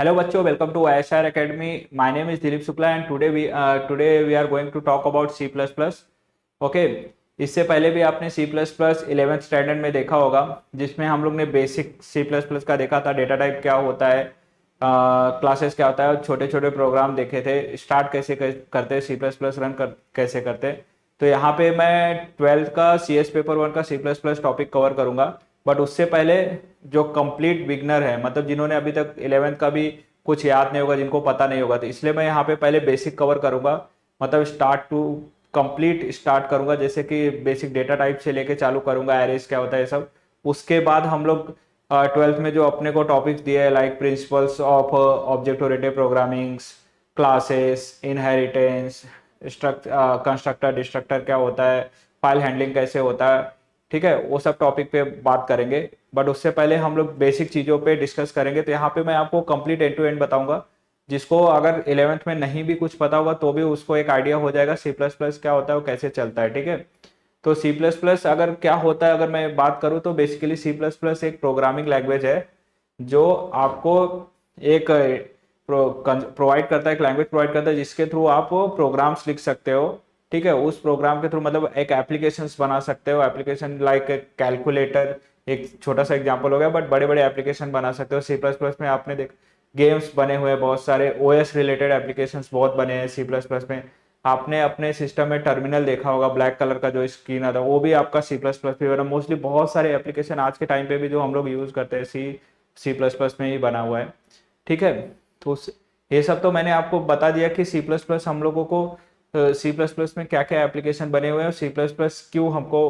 Hello बच्चों, welcome to ISR Academy. My name is Dilip Shukla and today we are going to talk about C plus plus. Okay. इससे पहले भी आपने सी plus plus 11th standard में देखा होगा, जिसमें हम लोग ने बेसिक सी प्लस प्लस का देखा था. डेटा टाइप क्या होता है, क्लासेस क्या होता है, छोटे छोटे प्रोग्राम देखे थे, स्टार्ट कैसे करते सी प्लस प्लस कैसे करते. तो यहाँ पे मैं 12th का सी एस पेपर 1 का C plus plus topic cover करूंगा. बट उससे पहले जो कंप्लीट बिगनर है, मतलब जिन्होंने अभी तक 11th का भी कुछ याद नहीं होगा, जिनको पता नहीं होगा, तो इसलिए मैं यहाँ पे पहले बेसिक कवर करूंगा. मतलब स्टार्ट टू कंप्लीट स्टार्ट करूंगा, जैसे कि बेसिक डेटा टाइप से लेके चालू करूंगा, एरेस क्या होता है सब. उसके बाद हम लोग 12th में जो अपने को टॉपिक्स दिए हैं, like principles of object oriented programmings, classes, inheritance, constructor destructor क्या होता है, फाइल हैंडलिंग कैसे होता है, ठीक है, वो सब टॉपिक पे बात करेंगे. बट उससे पहले हम लोग बेसिक चीज़ों पे डिस्कस करेंगे. तो यहाँ पे मैं आपको कंप्लीट एंड टू एंड बताऊंगा, जिसको अगर 11th में नहीं भी कुछ पता होगा तो भी उसको एक आइडिया हो जाएगा सी प्लस प्लस क्या होता है, वो कैसे चलता है. ठीक है. तो सी प्लस प्लस अगर क्या होता है, अगर मैं बात करूँ तो बेसिकली सी प्लस प्लस एक प्रोग्रामिंग लैंग्वेज है जो आपको एक प्रोवाइड करता है, एक लैंग्वेज प्रोवाइड करता है जिसके थ्रू आप प्रोग्राम्स लिख सकते हो. ठीक है. उस प्रोग्राम के थ्रू मतलब एक एप्लीकेशंस बना सकते हो. एप्लीकेशन लाइक कैलकुलेटर एक छोटा सा एग्जांपल हो गया, बट बड़े बड़े एप्लीकेशन बना सकते हो. सी प्लस प्लस में आपने देख गेम्स बने हुए हैं, बहुत सारे ओएस रिलेटेड एप्लीकेशंस बहुत बने हैं सी प्लस प्लस में. आपने अपने सिस्टम में टर्मिनल देखा होगा, ब्लैक कलर का जो स्क्रीन आता है, वो भी आपका सी प्लस प्लस पे बना. मोस्टली बहुत सारे एप्लीकेशन आज के टाइम पे भी जो हम लोग यूज करते हैं सी सी प्लस प्लस में ही बना हुआ है. ठीक है. तो ये सब तो मैंने आपको बता दिया कि सी प्लस प्लस हम लोगों को सी प्लस प्लस में क्या क्या एप्लीकेशन बने हुए हैं और सी प्लस प्लस क्यों हमको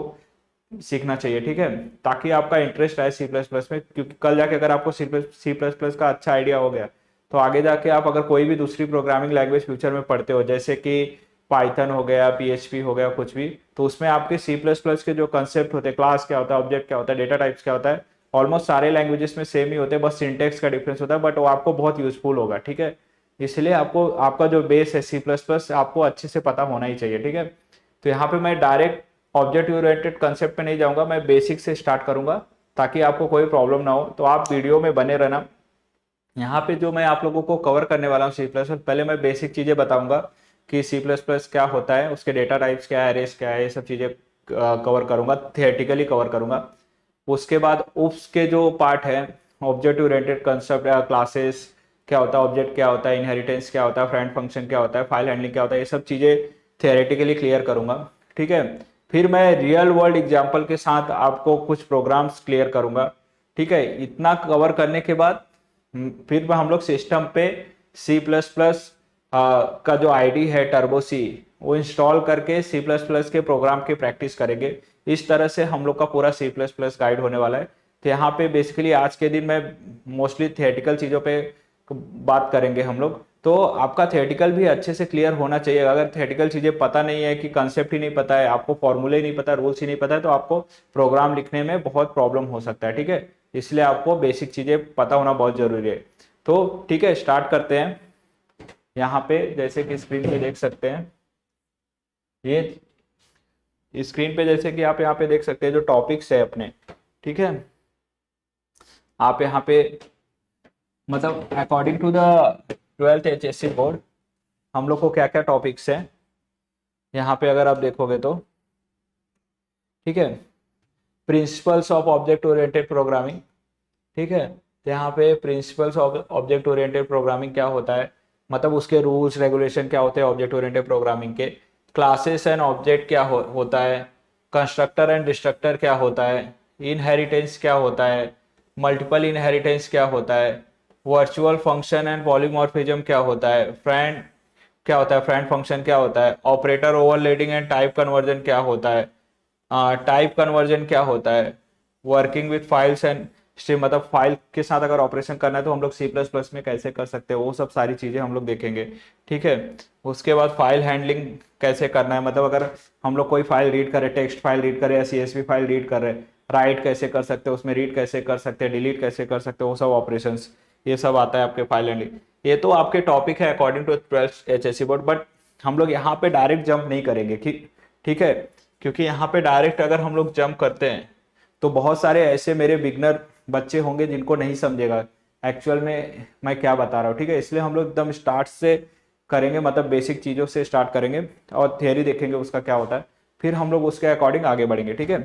सीखना चाहिए. ठीक है. ताकि आपका इंटरेस्ट आए सी प्लस प्लस में, क्योंकि कल जाके अगर आपको सी प्लस प्लस का अच्छा आइडिया हो गया तो आगे जाके आप अगर कोई भी दूसरी प्रोग्रामिंग लैंग्वेज फ्यूचर में पढ़ते हो, जैसे कि पाइथन हो गया, पीएचपी हो गया, कुछ भी, तो उसमें आपके सी प्लस प्लस के जो कंसेप्ट होते हैं, क्लास क्या होता है, ऑब्जेक्ट क्या होता है, डेटा टाइप्स क्या होता है, ऑलमोस्ट सारे लैंग्वेजेस में सेम ही होते हैं, बस सिंटेक्स का डिफरेंस होता है. बट वो आपको बहुत यूजफुल होगा. ठीक है. इसलिए आपको आपका जो बेस है सी प्लस प्लस आपको अच्छे से पता होना ही चाहिए. ठीक है. तो यहाँ पे मैं डायरेक्ट ऑब्जेक्ट ओरिएंटेड कंसेप्ट पे नहीं जाऊंगा, मैं बेसिक से स्टार्ट करूंगा ताकि आपको कोई प्रॉब्लम ना हो. तो आप वीडियो में बने रहना. यहाँ पे जो मैं आप लोगों को कवर करने वाला हूँ सी प्लस प्लस, पहले मैं बेसिक चीज़ें बताऊंगा कि सी प्लस प्लस क्या होता है, उसके डेटा टाइप्स क्या है, एरेस क्या है, ये सब चीज़ें कवर करूंगा, थियोरेटिकली कवर करूंगा. उसके बाद उप्स के जो पार्ट है, ऑब्जेक्ट ओरिएंटेड कंसेप्ट, क्लासेस क्या होता है, ऑब्जेक्ट क्या होता है, इनहेरिटेंस क्या होता है, फ्रेंड फंक्शन क्या होता है, फाइल हैंडलिंग क्या होता है, ये सब चीज़ें थियोरेटिकली क्लियर करूंगा. ठीक है. फिर मैं रियल वर्ल्ड एग्जाम्पल के साथ आपको कुछ प्रोग्राम्स क्लियर करूंगा. ठीक है. इतना कवर करने के बाद फिर हम लोग सिस्टम पे सी प्लस प्लस का जो आईडी है टर्बो सी, वो इंस्टॉल करके सी प्लस प्लस के प्रोग्राम की प्रैक्टिस करेंगे. इस तरह से हम लोग का पूरा सी प्लस प्लस गाइड होने वाला है. तो यहाँ पे बेसिकली आज के दिन में मोस्टली थियोरेटिकल चीज़ों पे बात करेंगे हम लोग. तो आपका थियोरेटिकल भी अच्छे से क्लियर होना चाहिए. अगर थियोरेटिकल चीज़ें पता नहीं है, कि कंसेप्ट ही नहीं पता है, आपको फॉर्मूले ही नहीं पता, रूल्स ही नहीं पता है, तो आपको प्रोग्राम लिखने में बहुत प्रॉब्लम हो सकता है. ठीक है. इसलिए आपको बेसिक चीज़ें पता होना बहुत ज़रूरी है. तो ठीक है, स्टार्ट करते हैं. यहाँ पे जैसे कि स्क्रीन पे देख सकते हैं, ये स्क्रीन पे जैसे कि आप यहाँ पे देख सकते हैं जो टॉपिक्स है अपने. ठीक है. आप यहाँ पे मतलब according to the 12th HSC board हम लोग को क्या क्या टॉपिक्स हैं यहाँ पे अगर आप देखोगे तो. ठीक है. Principles of object oriented programming. ठीक है. तो यहाँ पे principles of object oriented programming क्या होता है, मतलब उसके रूल्स रेगुलेशन क्या होते हैं ऑब्जेक्ट ओरिएंटेड प्रोग्रामिंग के. क्लासेस एंड ऑब्जेक्ट क्या होता है, कंस्ट्रक्टर एंड डिस्ट्रक्टर क्या होता है, इनहेरिटेंस क्या होता है, मल्टीपल इनहेरिटेंस क्या होता है, वर्चुअल फंक्शन एंड पॉलीमॉर्फिज्म क्या होता है, फ्रेंड क्या होता है, फ्रेंड फंक्शन क्या होता है, operator overloading and type conversion क्या होता है, टाइप कन्वर्जन क्या होता है, working with files and stream, मतलब फाइल के साथ अगर ऑपरेशन करना है तो हम लोग सी प्लस प्लस में कैसे कर सकते हैं, वो सब सारी चीज़ें हम लोग देखेंगे. ठीक है. उसके बाद फाइल हैंडलिंग कैसे करना है, मतलब अगर हम लोग कोई फाइल रीड करें, टेक्स्ट फाइल रीड करें या सीएसवी फाइल रीड कर रहे हैं, राइट कैसे कर सकते हैं उसमें, रीड कैसे कर सकते हैं, डिलीट कैसे कर सकते हैं, वो सब ऑपरेशंस, ये सब आता है आपके फाइल हैंडलिंग. ये तो आपके टॉपिक है according to 12th HSC board. But हम लोग यहाँ पे डायरेक्ट जंप नहीं करेंगे. ठीक ठीक है. क्योंकि यहाँ पे डायरेक्ट अगर हम लोग जंप करते हैं तो बहुत सारे ऐसे मेरे बिगनर बच्चे होंगे जिनको नहीं समझेगा एक्चुअल में मैं क्या बता रहा हूँ, ठीक है। इसलिए हम लोग एकदम स्टार्ट से करेंगे, मतलब बेसिक चीज़ों से स्टार्ट करेंगे और थियरी देखेंगे उसका क्या होता है, फिर हम लोग उसके अकॉर्डिंग आगे बढ़ेंगे, ठीक है।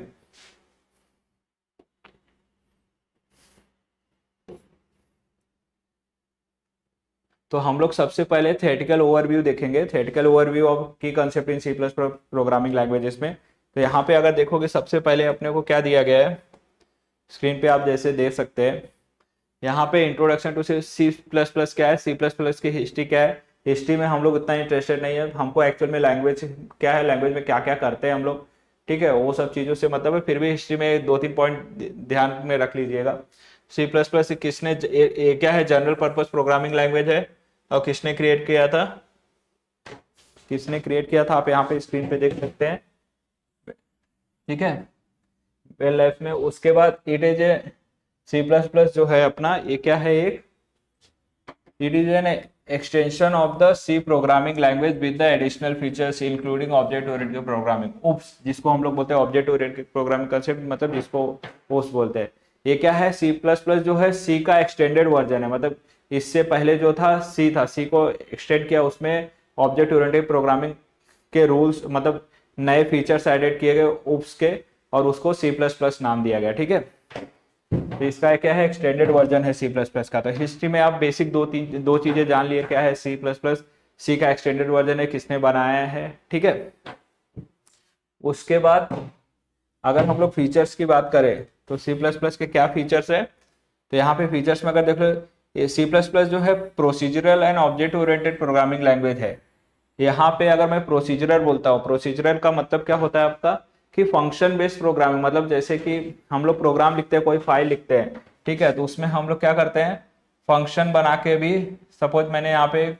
तो हम लोग सबसे पहले थेटिकल ओवरव्यू देखेंगे, थेटिकल ओवरव्यू ऑफ की concept in C plus programming languages में। तो यहाँ पे अगर देखोगे सबसे पहले अपने को क्या दिया गया है, स्क्रीन पे आप जैसे देख सकते हैं, यहाँ पे introduction to C plus plus क्या है, सी प्लस प्लस की हिस्ट्री क्या है। हिस्ट्री में हम लोग इतना इंटरेस्टेड नहीं है, हमको एक्चुअल में लैंग्वेज क्या है, लैंग्वेज में क्या क्या करते हैं हम लोग, ठीक है, वो सब चीज़ों से मतलब है। फिर भी हिस्ट्री में 2-3 पॉइंट ध्यान में रख लीजिएगा। सी प्लस प्लस किसने ये क्या है, जनरल पर्पज प्रोग्रामिंग लैंग्वेज है। और किसने क्रिएट किया था, किसने क्रिएट किया था आप यहाँ पे स्क्रीन पे देख सकते हैं, ठीक है, वेल लाइफ में। उसके बाद it is a C plus plus जो है अपना, ये क्या है, एक it is an extension of the C programming language with the additional features including object oriented programming, oops, जिसको हम लोग बोलते हैं ऑब्जेक्ट ओरिएंटेड प्रोग्रामिंग कंसेप्ट, मतलब जिसको ओस बोलते हैं। ये क्या है, सी प्लस प्लस जो है सी का एक्सटेंडेड वर्जन है, मतलब इससे पहले जो था सी था, सी को एक्सटेंड किया, उसमें ऑब्जेक्ट ओरिएंटेड प्रोग्रामिंग के रूल्स, मतलब नए फीचर्स एडेड किए गए उप्स के, और उसको सी प्लस प्लस नाम दिया गया, ठीक है। तो इसका क्या है, एक्सटेंडेड वर्जन है सी प्लस प्लस का। तो हिस्ट्री में आप बेसिक दो चीजें जान लिए, क्या है सी प्लस प्लस, सी का एक्सटेंडेड वर्जन है, किसने बनाया है, ठीक है। उसके बाद अगर हम लोग फीचर्स की बात करें तो सी प्लस प्लस के क्या फीचर्स है, तो यहाँ पे फीचर्स में अगर देख लो, ये सी प्लस प्लस जो है procedural and object oriented programming language है। यहाँ पे अगर मैं प्रोसीजरल बोलता हूँ, प्रोसीजरल का मतलब क्या होता है आपका, कि फंक्शन बेस्ड प्रोग्रामिंग, मतलब जैसे कि हम लोग प्रोग्राम लिखते हैं, कोई फाइल लिखते हैं, ठीक है, तो उसमें हम लोग क्या करते हैं, फंक्शन बना के भी, सपोज मैंने यहाँ पे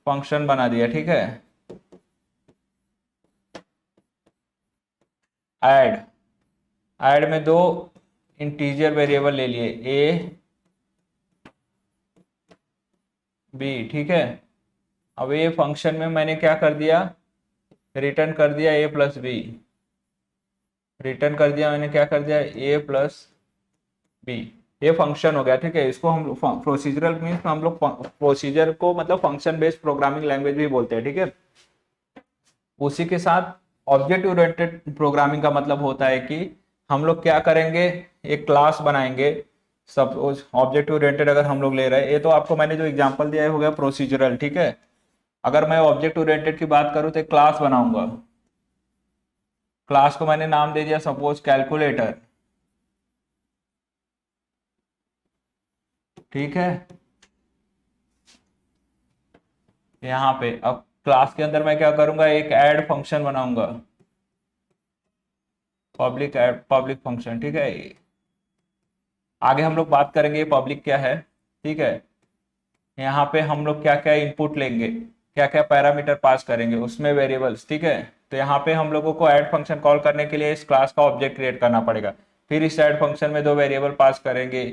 फंक्शन बना दिया, ठीक है, ऐड, ऐड में 2 इंटीजर वेरिएबल ले लिए, ए बी, ठीक है। अब ये फंक्शन में मैंने क्या कर दिया, रिटर्न कर दिया ए प्लस बी, रिटर्न कर दिया मैंने, क्या कर दिया, ए प्लस बी, ये फंक्शन हो गया, ठीक है। इसको हम प्रोसीजरल मीन्स हम लोग प्रोसीजर को मतलब फंक्शन बेस्ड प्रोग्रामिंग लैंग्वेज भी बोलते हैं, ठीक है। उसी के साथ ऑब्जेक्ट ओरिएंटेड प्रोग्रामिंग का मतलब होता है कि हम लोग क्या करेंगे, एक क्लास बनाएंगे, सब ऑब्जेक्ट ओरिएंटेड अगर हम लोग ले रहे हैं, ये तो आपको मैंने जो एग्जांपल दिया है हो गया प्रोसीजरल, ठीक है। अगर मैं ऑब्जेक्ट ओरिएंटेड की बात करूं तो एक क्लास बनाऊंगा, क्लास को मैंने नाम दे दिया सपोज कैलकुलेटर, ठीक है। यहाँ पे अब क्लास के अंदर मैं क्या करूंगा, एक ऐड फंक्शन बनाऊंगा, पब्लिक ऐड, पब्लिक फंक्शन, ठीक है। आगे हम लोग बात करेंगे पब्लिक क्या है, ठीक है। यहाँ पे हम लोग क्या क्या इनपुट लेंगे, क्या क्या पैरामीटर पास करेंगे, उसमें वेरिएबल्स, ठीक है। तो यहाँ पे हम लोगों को ऐड फंक्शन कॉल करने के लिए इस क्लास का ऑब्जेक्ट क्रिएट करना पड़ेगा, फिर इस ऐड फंक्शन में 2 वेरिएबल पास करेंगे,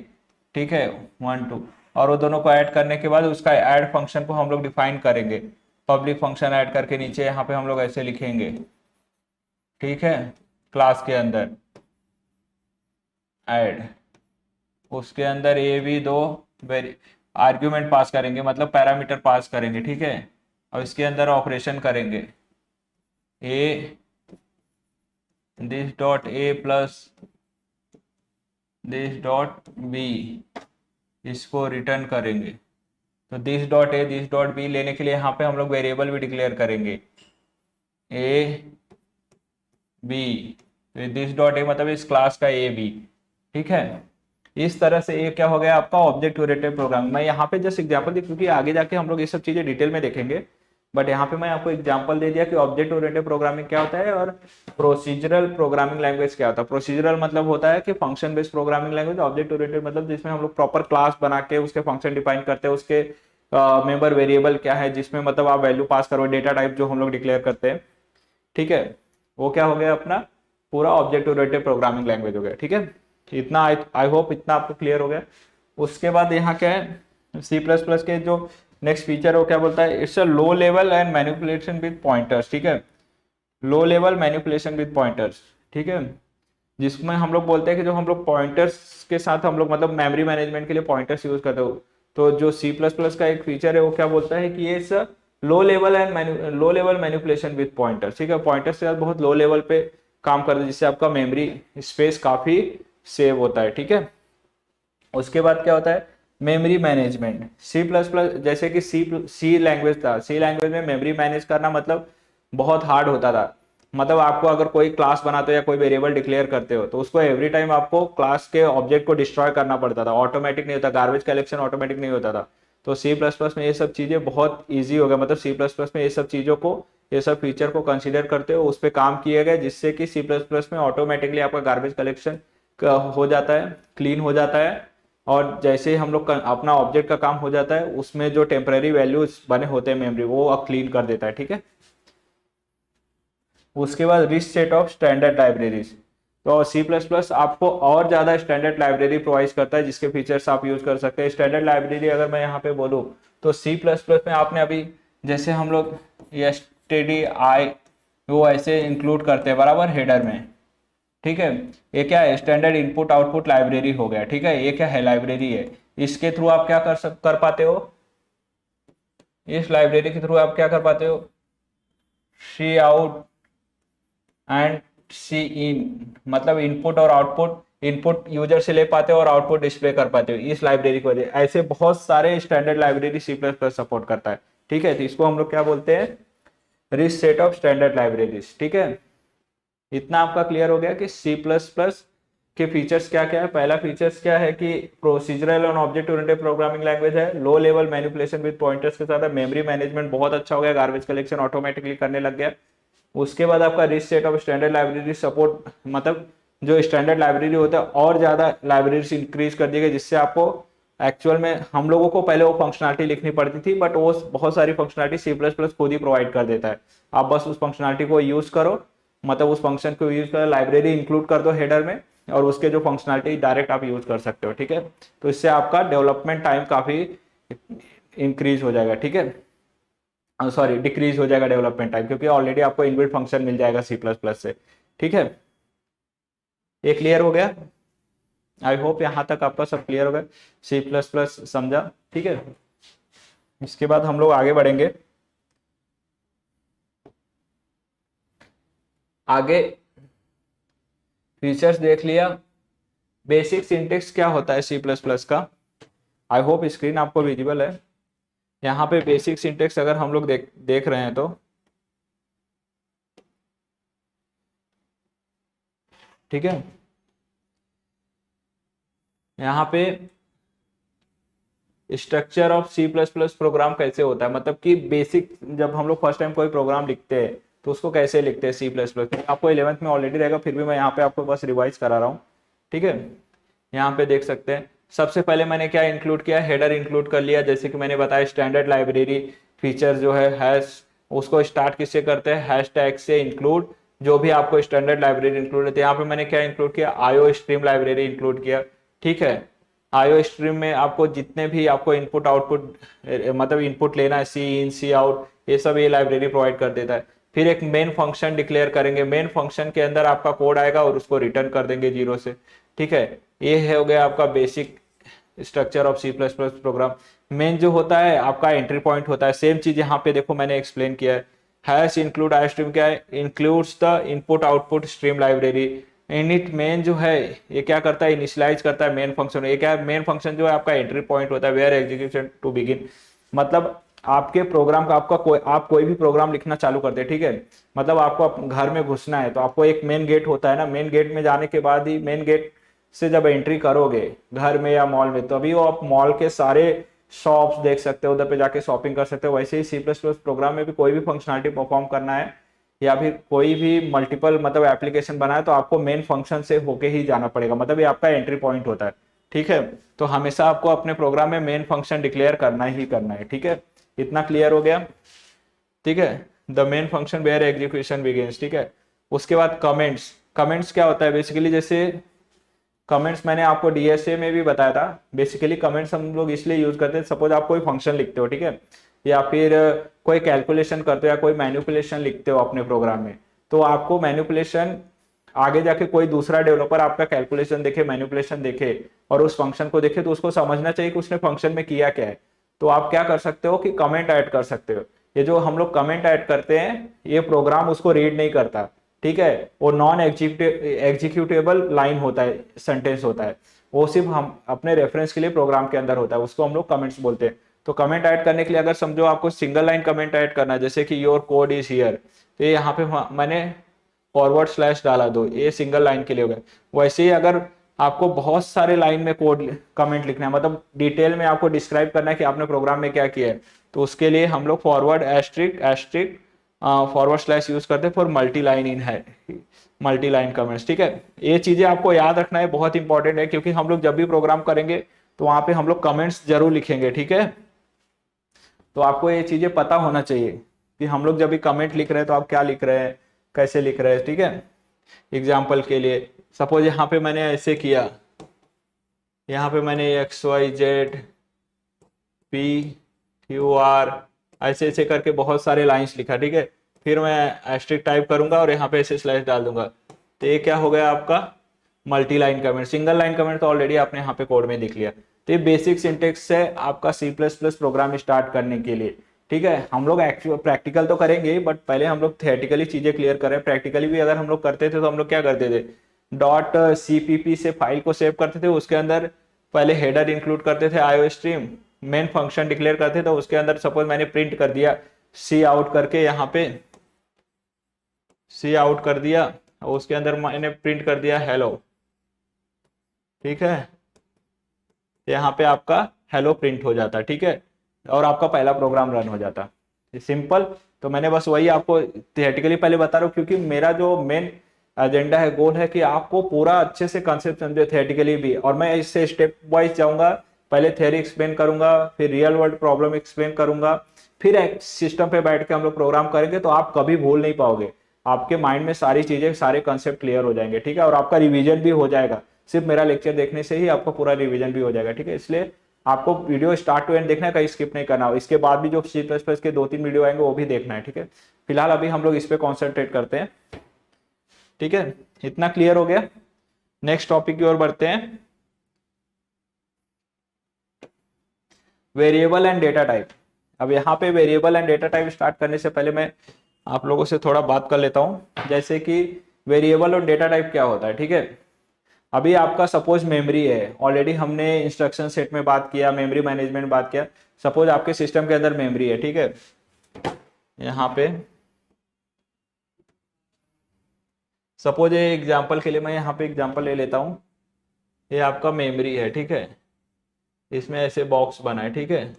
ठीक है, 1 2, और वो दोनों को ऐड करने के बाद उसका ऐड फंक्शन को हम लोग डिफाइन करेंगे, पब्लिक फंक्शन ऐड करके नीचे यहाँ पे हम लोग ऐसे लिखेंगे, ठीक है, क्लास के अंदर ऐड, उसके अंदर ए भी 2 आर्ग्यूमेंट पास करेंगे, मतलब पैरामीटर पास करेंगे, ठीक है। और इसके अंदर ऑपरेशन करेंगे, a this dot a plus this dot b, इसको रिटर्न करेंगे। तो this dot a this dot b लेने के लिए यहाँ पे हम लोग वेरिएबल भी डिक्लेयर करेंगे, ए बी, तो दिस डॉट ए मतलब इस क्लास का ए बी, ठीक है। इस तरह से ये क्या हो गया आपका ऑब्जेक्ट ओरिएंटेड प्रोग्रामिंग। मैं यहाँ पे जस्ट एग्जांपल दी क्योंकि आगे जाके हम लोग ये सब चीजें डिटेल में देखेंगे, बट यहाँ पे मैं आपको एग्जांपल दे दिया कि ऑब्जेक्ट ओरिएंटेड प्रोग्रामिंग क्या होता है और प्रोसीजरल प्रोग्रामिंग लैंग्वेज क्या होता है। प्रोसीजरल मतलब होता है कि function based programming language, object oriented मतलब जिसमें हम लोग प्रॉपर क्लास बना के उसके फंक्शन डिफाइन करते हैं, उसके मेंबर वेरिएबल क्या है जिसमें मतलब आप वैल्यू पास करो, डेटा टाइप जो हम लोग डिक्लेयर करते हैं, ठीक है, वो क्या हो गया अपना पूरा ऑब्जेक्ट ओरिएंटेड प्रोग्रामिंग लैंग्वेज हो गया, ठीक है। इतना आई होप इतना आपको क्लियर हो गया। उसके बाद यहाँ क्या है, सी प्लस प्लस के जो नेक्स्ट फीचर है वो क्या बोलता है, it's a low level and manipulation with pointers, ठीक है, low level manipulation with pointers, ठीक है। जिसमें हम लोग बोलते हैं कि जो हम लोग पॉइंटर्स के साथ हम लोग मतलब मेमोरी मैनेजमेंट के लिए पॉइंटर्स यूज करते हो। तो जो सी प्लस प्लस का एक फीचर है वो क्या बोलता है कि ये low level manipulation with pointers, ठीक है, पॉइंटर्स के साथ बहुत लो लेवल पे काम करते हैं, जिससे आपका मेमोरी स्पेस काफी सेव होता है, ठीक है। उसके बाद क्या होता है memory management. C plus plus जैसे कि सी लैंग्वेज था, सी लैंग्वेज में मेमोरी मैनेज करना मतलब बहुत हार्ड होता था। मतलब आपको अगर कोई क्लास बनाते हो या कोई वेरिएबल डिक्लेयर करते हो तो उसको एवरी टाइम आपको क्लास के ऑब्जेक्ट को डिस्ट्रॉय करना पड़ता था, ऑटोमेटिक नहीं होता, गार्बेज कलेक्शन ऑटोमेटिक नहीं होता था। तो सी प्लस प्लस में ये सब चीजें बहुत ईजी हो गया, मतलब सी प्लस प्लस में ये सब चीजों को, ये सब फीचर को कंसीडर करते हो उस पर काम किया गया, जिससे कि सी प्लस प्लस में ऑटोमेटिकली आपका गार्बेज कलेक्शन हो जाता है, क्लीन हो जाता है। और जैसे ही हम लोग अपना ऑब्जेक्ट का काम हो जाता है उसमें जो टेम्पररी वैल्यूज बने होते हैं मेमोरी वो अब क्लीन कर देता है, ठीक है। उसके बाद rich set of standard libraries. तो सी प्लस प्लस आपको और ज़्यादा स्टैंडर्ड लाइब्रेरी प्रोवाइड करता है जिसके फीचर्स आप यूज कर सकते हैं। स्टैंडर्ड लाइब्रेरी अगर मैं यहाँ पे बोलूँ तो सी प्लस प्लस में आपने अभी जैसे हम लोग stdi वो ऐसे इंक्लूड करते हैं बराबर हेडर में, ठीक है। ये क्या है स्टैंडर्ड इनपुट आउटपुट लाइब्रेरी हो गया, ठीक है। ये क्या है लाइब्रेरी है, इसके थ्रू आप क्या कर पाते हो, इस लाइब्रेरी के थ्रू आप क्या कर पाते हो, सी आउट एंड सी इन, मतलब इनपुट और आउटपुट, इनपुट यूजर से ले पाते हो और आउटपुट डिस्प्ले कर पाते हो इस लाइब्रेरी की वजह। ऐसे बहुत सारे standard library C plus plus support करता है, ठीक है। तो इसको हम लोग क्या बोलते हैं rich set of standard libraries, ठीक है। इतना आपका क्लियर हो गया कि सी प्लस प्लस के फीचर्स क्या क्या है। पहला फीचर्स क्या है कि प्रोसीजरल और ऑब्जेक्ट ओरिएंटेड प्रोग्रामिंग लैंग्वेज है, low level manipulation with pointers के साथ मेमोरी मैनेजमेंट बहुत अच्छा हो गया, गार्बेज कलेक्शन ऑटोमेटिकली करने लग गया। उसके बाद आपका rich set of standard library support, मतलब जो स्टैंडर्ड लाइब्रेरी होता है और ज़्यादा लाइब्रेरीज इंक्रीज कर दी गई, जिससे आपको एक्चुअल में हम लोगों को पहले वो फंक्शनलिटी लिखनी पड़ती थी, बट वो बहुत सारी फंक्शनलिटी सी प्लस प्लस खुद ही प्रोवाइड कर देता है। आप बस उस फंक्शनलिटी को यूज करो, मतलब उस फंक्शन को यूज करो, लाइब्रेरी इंक्लूड कर दो हेडर में और उसके जो फंक्शनलिटी डायरेक्ट आप यूज कर सकते हो, ठीक है। तो इससे आपका डेवलपमेंट टाइम काफी इंक्रीज हो जाएगा, ठीक है, सॉरी डिक्रीज हो जाएगा डेवलपमेंट टाइम, क्योंकि ऑलरेडी आपको इनबिल्ट फंक्शन मिल जाएगा सी प्लस प्लस से, ठीक है। ये क्लियर हो गया, आई होप यहाँ तक आपका सब क्लियर हो गया, सी प्लस प्लस समझा, ठीक है। इसके बाद हम लोग आगे बढ़ेंगे। आगे फीचर्स देख लिया, बेसिक सिंटेक्स क्या होता है सी प्लस प्लस का। आई होप स्क्रीन आपको विजिबल है। यहाँ पे बेसिक सिंटेक्स अगर हम लोग देख रहे हैं तो ठीक है, यहाँ पे structure of C plus plus program कैसे होता है, मतलब कि बेसिक जब हम लोग फर्स्ट टाइम कोई प्रोग्राम लिखते हैं तो उसको कैसे लिखते हैं सी प्लस प्लस। आपको 11th में ऑलरेडी रहेगा, फिर भी मैं यहाँ पे आपको बस रिवाइज करा रहा हूँ, ठीक है। यहाँ पे देख सकते हैं सबसे पहले मैंने क्या इंक्लूड किया, हेडर इंक्लूड कर लिया, जैसे कि मैंने बताया स्टैंडर्ड लाइब्रेरी फीचर जो है हैश, उसको स्टार्ट किससे करते हैं हैश टैग से इंक्लूड, जो भी आपको स्टैंडर्ड लाइब्रेरी इंक्लूड होती है। यहाँ पे मैंने क्या इंक्लूड किया आईओ स्ट्रीम लाइब्रेरी इंक्लूड किया, ठीक है। आईओ स्ट्रीम में आपको जितने भी आपको इनपुट आउटपुट मतलब इनपुट लेना है सी इन सी आउट ये सब ये लाइब्रेरी प्रोवाइड कर देता है। फिर एक मेन फंक्शन डिक्लेयर करेंगे, मेन फंक्शन के अंदर आपका कोड आएगा और उसको रिटर्न कर देंगे 0 से, ठीक है। ये हो गया आपका basic structure of C plus plus program. Main जो होता है आपका एंट्री पॉइंट होता है, सेम चीज यहाँ पे देखो मैंने एक्सप्लेन किया है। हैश इंक्लूड आई स्ट्रीम क्या है, includes the input output stream library. Init main जो है ये क्या करता है इनिशियलाइज करता है मेन फंक्शन। ये क्या है मेन फंक्शन जो है आपका एंट्री पॉइंट होता है वेयर एग्जीक्यूशन टू बिगिन, मतलब आपके प्रोग्राम का आपका आप कोई भी प्रोग्राम लिखना चालू करते हैं, ठीक है। मतलब आपको घर में घुसना है तो आपको एक मेन गेट होता है ना, मेन गेट में जाने के बाद ही मेन गेट से जब एंट्री करोगे घर में या मॉल में तभी वो आप मॉल के सारे शॉप्स देख सकते हो, उधर पे जाके शॉपिंग कर सकते हो। वैसे ही सी प्लस प्लस प्रोग्राम में भी कोई भी फंक्शनलिटी परफॉर्म करना है या फिर कोई भी मल्टीपल मतलब एप्लीकेशन बनाए तो आपको मेन फंक्शन से होके ही जाना पड़ेगा, मतलब ये आपका एंट्री पॉइंट होता है, ठीक है। तो हमेशा आपको अपने प्रोग्राम में मेन फंक्शन डिक्लेयर करना ही करना है, ठीक है। इतना क्लियर हो गया, ठीक है। The main function where execution begins, ठीक है। उसके बाद कमेंट्स, कमेंट्स क्या होता है बेसिकली, जैसे कमेंट्स मैंने आपको डीएसए में भी बताया था। बेसिकली कमेंट्स हम लोग इसलिए यूज करते हैं, सपोज आप कोई फंक्शन लिखते हो, ठीक है, या फिर कोई कैलकुलेशन करते हो या कोई मैनिपुलेशन लिखते हो अपने प्रोग्राम में, तो आपको मैनिपुलेशन आगे जाके कोई दूसरा डेवलपर आपका कैलकुलेशन देखे, मैनिपुलेशन देखे और उस फंक्शन को देखे, तो उसको समझना चाहिए कि उसने फंक्शन में किया क्या है। तो आप क्या कर सकते हो कि कमेंट ऐड कर सकते हो। ये जो हम लोग कमेंट ऐड करते हैं, ये प्रोग्राम उसको रीड नहीं करता, ठीक है। वो नॉन एग्जीक्यूटेबल लाइन होता है, सेंटेंस होता है, वो सिर्फ हम अपने रेफरेंस के लिए प्रोग्राम के अंदर होता है, उसको हम लोग कमेंट्स बोलते हैं। तो कमेंट ऐड करने के लिए अगर समझो आपको सिंगल लाइन कमेंट ऐड करना है, जैसे कि योर कोड इज हियर, तो ये यहाँ पे मैंने फॉरवर्ड स्लैश डाला दो, ये सिंगल लाइन के लिए हो गया। वैसे ही अगर आपको बहुत सारे लाइन में कोड कमेंट लिखना है, मतलब डिटेल में आपको डिस्क्राइब करना है कि आपने प्रोग्राम में क्या किया है, तो उसके लिए हम लोग forward asterisk asterisk forward slash use करते हैं फॉर मल्टी लाइन इन है, मल्टी लाइन कमेंट्स, ठीक है। ये चीजें आपको याद रखना है, बहुत इंपॉर्टेंट है, क्योंकि हम लोग जब भी प्रोग्राम करेंगे तो वहां पे हम लोग कमेंट्स जरूर लिखेंगे, ठीक है। तो आपको ये चीजें पता होना चाहिए कि हम लोग जब भी कमेंट लिख रहे हैं तो आप क्या लिख रहे हैं, कैसे लिख रहे हैं, ठीक है। एग्जाम्पल के लिए सपोज यहाँ पे मैंने ऐसे किया, यहाँ पे मैंने X Y Z P Q R ऐसे ऐसे करके बहुत सारे लाइंस लिखा, ठीक है। फिर मैं एस्ट्रिक टाइप करूंगा और यहाँ पे ऐसे स्लैश डाल दूंगा, तो ये क्या हो गया आपका multi line comment. Single line comment तो ऑलरेडी आपने यहाँ पे कोड में दिख लिया। तो ये बेसिक सिंटेक्स है आपका C plus plus program start करने के लिए, ठीक है। हम लोग एक्चुअल प्रैक्टिकल तो करेंगे, बट पहले हम लोग थियोरेटिकली चीजें क्लियर करें। प्रैक्टिकली भी अगर हम लोग करते थे तो हम लोग क्या करते थे, डॉट सीपीपी से फाइल को सेव करते थे, उसके अंदर पहले हेडर इंक्लूड करते थे IO stream, main function declare करते थे, उसके अंदर सपोज मैंने प्रिंट कर दिया सी आउट करके, यहाँ पे सी आउट कर दिया और उसके अंदर मैंने प्रिंट कर दिया हेलो, ठीक है। यहाँ पे आपका हेलो प्रिंट हो जाता, ठीक है, और आपका पहला प्रोग्राम रन हो जाता। सिंपल। तो मैंने बस वही आपको थियोरेटिकली पहले बता रहा हूँ, क्योंकि मेरा जो मेन एजेंडा है, गोल है कि आपको पूरा अच्छे से कंसेप्ट समझे थियोरेटिकली भी, और मैं इससे स्टेप वाइज जाऊंगा। पहले थियोरी एक्सप्लेन करूंगा, फिर रियल वर्ल्ड प्रॉब्लम एक्सप्लेन करूंगा, फिर एक सिस्टम पे बैठ के हम लोग प्रोग्राम करेंगे, तो आप कभी भूल नहीं पाओगे। आपके माइंड में सारी चीजें, सारे कंसेप्ट क्लियर हो जाएंगे, ठीक है, और आपका रिवीजन भी हो जाएगा। सिर्फ मेरा लेक्चर देखने से ही आपका पूरा रिवीजन भी हो जाएगा, ठीक है। इसलिए आपको वीडियो स्टार्ट टू एंड देखना है, कहीं स्किप नहीं करना। इसके बाद भी जो सी प्लस प्लस के 2-3 वीडियो आएंगे वो भी देखना है, ठीक है। फिलहाल अभी हम लोग इस पे कॉन्सेंट्रेट करते हैं, ठीक है। इतना क्लियर हो गया। नेक्स्ट टॉपिक की ओर बढ़ते हैं, वेरिएबल एंड डेटा टाइप। अब यहाँ पे variable and data type start करने से पहले मैं आप लोगों से थोड़ा बात कर लेता हूँ, जैसे कि वेरिएबल और डेटा टाइप क्या होता है, ठीक है। अभी आपका सपोज मेमोरी है, ऑलरेडी हमने इंस्ट्रक्शन सेट में बात किया, मेमोरी मैनेजमेंट बात किया। सपोज आपके सिस्टम के अंदर मेमोरी है, ठीक है। यहाँ पे सपोज ये एग्जांपल के लिए मैं यहाँ पे एग्जांपल ले लेता हूँ, ये आपका मेमोरी है, ठीक है। इसमें ऐसे बॉक्स बना है, ठीक है।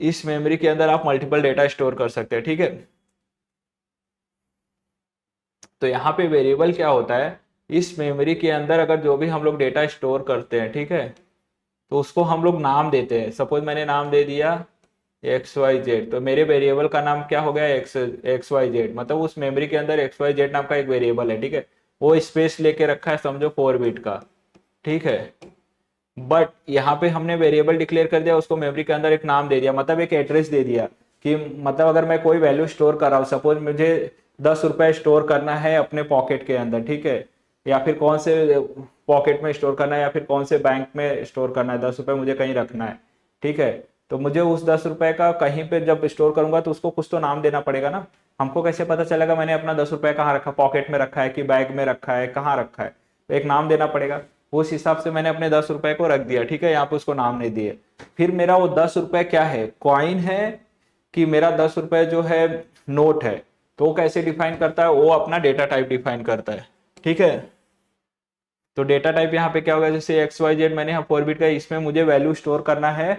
इस मेमोरी के अंदर आप मल्टीपल डेटा स्टोर कर सकते हैं, ठीक है। तो यहाँ पे वेरिएबल क्या होता है, इस मेमोरी के अंदर अगर जो भी हम लोग डेटा स्टोर करते हैं, ठीक है, तो उसको हम लोग नाम देते हैं। सपोज मैंने नाम दे दिया एक्स वाई जेड, तो मेरे वेरिएबल का नाम क्या हो गया, एक्स वाई जेड, मतलब उस मेमोरी के अंदर एक्स वाई जेड नाम का एक वेरिएबल है, ठीक है। वो स्पेस लेके रखा है, समझो 4 बिट का, ठीक है। बट यहाँ पे हमने वेरिएबल डिक्लेयर कर दिया, उसको मेमोरी के अंदर एक नाम दे दिया, मतलब एक एड्रेस दे दिया कि मतलब अगर मैं कोई वैल्यू स्टोर कर रहा हूँ, सपोज मुझे 10 रुपए स्टोर करना है अपने पॉकेट के अंदर, ठीक है, या फिर कौन से पॉकेट में स्टोर करना है, या फिर कौन से बैंक में स्टोर करना है, 10 रुपए मुझे कहीं रखना है, ठीक है। तो मुझे उस 10 रुपए का कहीं पे जब स्टोर करूंगा तो उसको कुछ तो नाम देना पड़ेगा ना। हमको कैसे पता चलेगा मैंने अपना 10 रुपए कहाँ रखा, पॉकेट में रखा है कि बैग में रखा है, कहाँ रखा है, तो एक नाम देना पड़ेगा। उस हिसाब से मैंने अपने 10 रुपए को रख दिया, ठीक है, यहाँ पे उसको नाम नहीं दिए। फिर मेरा वो 10 रुपए क्या है, कॉइन है कि मेरा 10 रुपए जो है नोट है, तो वो कैसे डिफाइन करता है, वो अपना डेटा टाइप डिफाइन करता है, ठीक है। तो डेटा टाइप यहाँ पे क्या होगा, जैसे एक्स वाई जेड मैंने यहाँ 4 बिट का, इसमें मुझे वैल्यू स्टोर करना है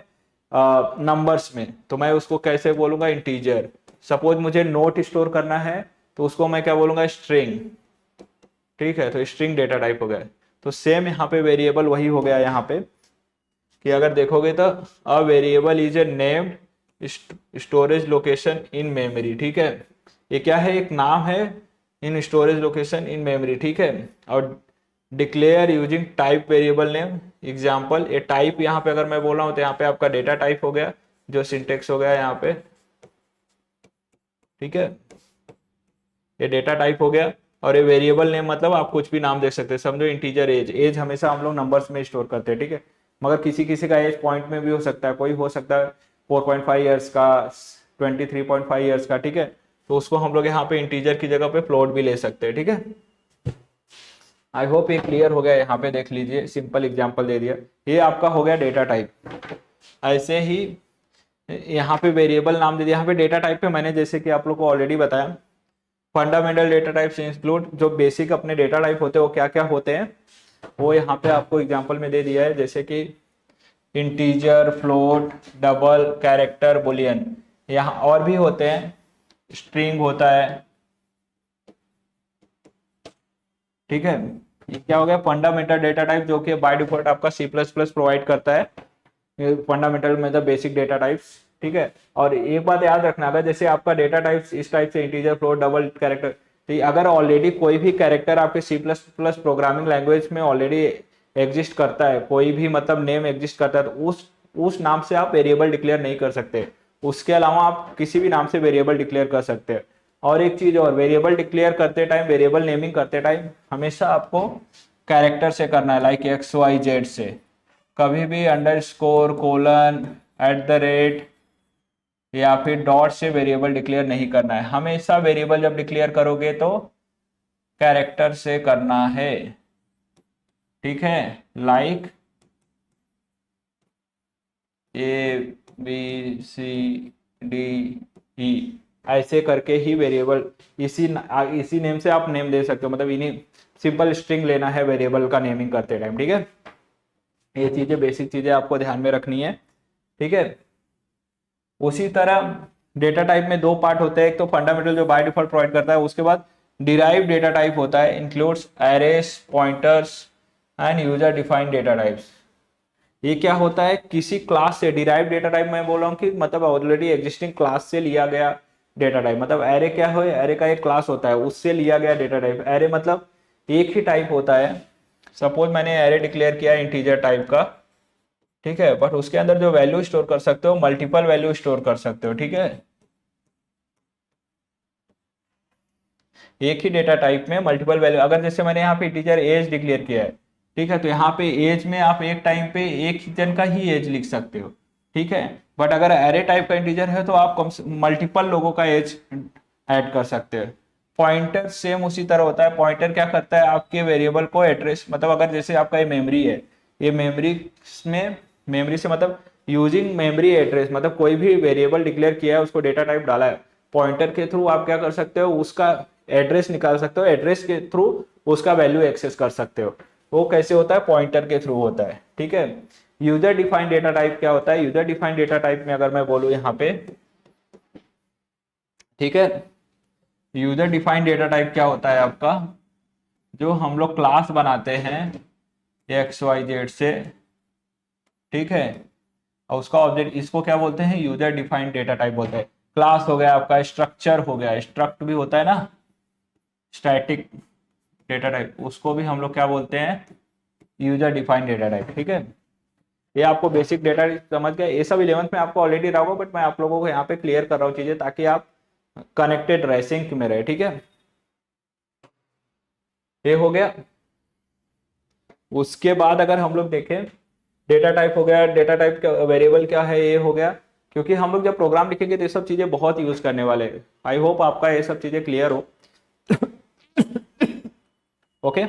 नंबर्स में, तो मैं उसको कैसे बोलूंगा, इंटीजर। सपोज मुझे नोट स्टोर करना है तो उसको मैं क्या बोलूंगा, स्ट्रिंग, ठीक है। तो स्ट्रिंग डेटा टाइप हो गया। तो सेम यहाँ पे वेरिएबल वही हो गया यहाँ पे, कि अगर देखोगे तो a variable is a named storage location in memory, ठीक है। ये क्या है, एक नाम है इन स्टोरेज लोकेशन इन मेमोरी, ठीक है। और declare using type variable name example, ये टाइप यहाँ पे अगर मैं बोल रहा हूँ तो यहाँ पे आपका डेटा टाइप हो गया, जो सिंटेक्स हो गया यहाँ पे, ठीक है, ये डेटा टाइप हो गया। और ये वेरिएबल नेम मतलब आप कुछ भी नाम दे सकते हैं, समझो इंटीजर एज, एज हमेशा हम लोग नंबर्स में स्टोर करते हैं, ठीक है। मगर किसी किसी का एज पॉइंट में भी हो सकता है, कोई हो सकता है 4.5 ईयर्स का, 23.5 ईयर्स का, ठीक है। तो उसको हम लोग यहाँ पे इंटीजर की जगह पे फ्लोट भी ले सकते हैं, ठीक है। आई होप ये क्लियर हो गया। यहाँ पे देख लीजिए, सिंपल एग्जांपल दे दिया। ये आपका हो गया डेटा टाइप। ऐसे ही यहाँ पे वेरिएबल नाम दे दिया। यहाँ पे डेटा टाइप पे मैंने जैसे कि आप लोग को ऑलरेडी बताया, फंडामेंटल डेटा टाइप्स इंक्लूड, जो बेसिक अपने डेटा टाइप होते हैं वो क्या क्या होते हैं, वो यहाँ पे आपको एग्जांपल में दे दिया है। जैसे कि integer, float, double, character, Boolean. यहाँ और भी होते हैं, स्ट्रिंग होता है, ठीक है। ये क्या हो गया, फंडामेंटल डेटा टाइप, जो कि बाय डिफॉल्ट आपका सी प्लस प्लस प्रोवाइड करता है, फंडामेंटल मतलब बेसिक डेटा टाइप्स, ठीक है। और एक बात याद रखना, अगर जैसे आपका डेटा टाइप्स इस टाइप से इंटीजर, फ्लोट, डबल, कैरेक्टर, तो अगर ऑलरेडी कोई भी कैरेक्टर आपके C plus plus programming language में ऑलरेडी एग्जिस्ट करता है, कोई भी मतलब नेम एग्जिस्ट करता है, तो उस नाम से आप वेरिएबल डिक्लेयर नहीं कर सकते। उसके अलावा आप किसी भी नाम से वेरिएबल डिक्लेयर कर सकते हैं। और एक चीज और, वेरिएबल डिक्लेयर करते टाइम, वेरिएबल नेमिंग करते टाइम हमेशा आपको कैरेक्टर से करना है, लाइक एक्स वाई जेड से। कभी भी underscore, colon, at the rate या फिर डॉट से वेरिएबल डिक्लेयर नहीं करना है। हमेशा वेरिएबल जब डिक्लेयर करोगे तो कैरेक्टर से करना है, ठीक है। Like A B C D E, ऐसे करके ही वेरिएबल, इसी नेम से आप नेम दे सकते हो, मतलब इन्हीं सिंपल स्ट्रिंग लेना है वेरिएबल का नेमिंग करते टाइम, ठीक है। ये चीजें बेसिक चीजें आपको ध्यान में रखनी है, ठीक है। उसी तरह डेटा टाइप में दो पार्ट होते हैं, एक तो फंडामेंटल जो बाय डिफॉल्ट प्रोवाइड करता है, उसके बाद डिराइव डेटा टाइप होता है, includes arrays, pointers and user defined data types. ये क्या होता है, किसी क्लास से डिराइव डेटा टाइप, मैं बोल रहा हूँ कि मतलब ऑलरेडी एग्जिस्टिंग क्लास से लिया गया डेटा टाइप। मतलब एरे क्या है, एरे का एक क्लास होता है, उससे लिया गया डेटा टाइप। एरे मतलब एक ही टाइप होता है। सपोज मैंने एरे डिक्लेयर किया इंटीजर टाइप का, ठीक है, बट उसके अंदर जो वैल्यू स्टोर कर सकते हो, मल्टीपल वैल्यू स्टोर कर सकते हो, ठीक है। एक ही डेटा टाइप में मल्टीपल वैल्यू, अगर जैसे मैंने यहाँ पे इंटीजर एज डिक्लेयर किया है, ठीक है, तो यहाँ पे एज में आप एक टाइम पे एक ही जन का ही एज लिख सकते हो, ठीक है। बट अगर एरे टाइप का इंटीजर है तो आप कम मल्टीपल लोगों का एज ऐड कर सकते हो। पॉइंटर सेम उसी तरह होता है। पॉइंटर क्या करता है, आपके वेरिएबल को एड्रेस, मतलब अगर जैसे आपका ये मेमोरी है, ये मेमोरी में, मेमोरी से मतलब यूजिंग मेमोरी एड्रेस, मतलब कोई भी वेरिएबल डिक्लेयर किया है, उसको डेटा टाइप डाला है, पॉइंटर के थ्रू आप क्या कर सकते हो, उसका एड्रेस निकाल सकते हो, एड्रेस के थ्रू उसका वैल्यू एक्सेस कर सकते हो। वो कैसे होता है, पॉइंटर के थ्रू होता है, ठीक है। यूजर डिफाइंड डेटा टाइप क्या होता है, यूजर डिफाइंड डेटा टाइप में अगर मैं बोलूँ यहाँ पे, ठीक है, यूजर डिफाइंड डेटा टाइप क्या होता है आपका, जो हम लोग क्लास बनाते हैं एक्स वाई जेड से, ठीक है, और उसका ऑब्जेक्ट, इसको क्या बोलते हैं, यूजर डिफाइंड डेटा टाइप बोलते हैं। क्लास हो गया आपका, स्ट्रक्चर हो गया, स्ट्रक्ट भी होता है ना, स्टैटिक डेटा टाइप, उसको भी हम लोग क्या बोलते हैं, यूजर डिफाइंड डेटा टाइप, ठीक है। ये आपको बेसिक डेटा समझ गए, ये सब 11th में आपको ऑलरेडी रहा होगा, बट मैं आप लोगों को यहाँ पे क्लियर कर रहा हूँ चीजें, ताकि आप कनेक्टेड रहे, सिंक में रहे, ठीक है। ये हो गया। उसके बाद अगर हम लोग देखें, डेटा टाइप हो गया, डेटा टाइप का वेरिएबल क्या है, ये हो गया। क्योंकि हम लोग जब प्रोग्राम लिखेंगे तो ये सब चीजें बहुत यूज करने वाले हैं। आई होप आपका ये सब चीजें क्लियर हो। ओके।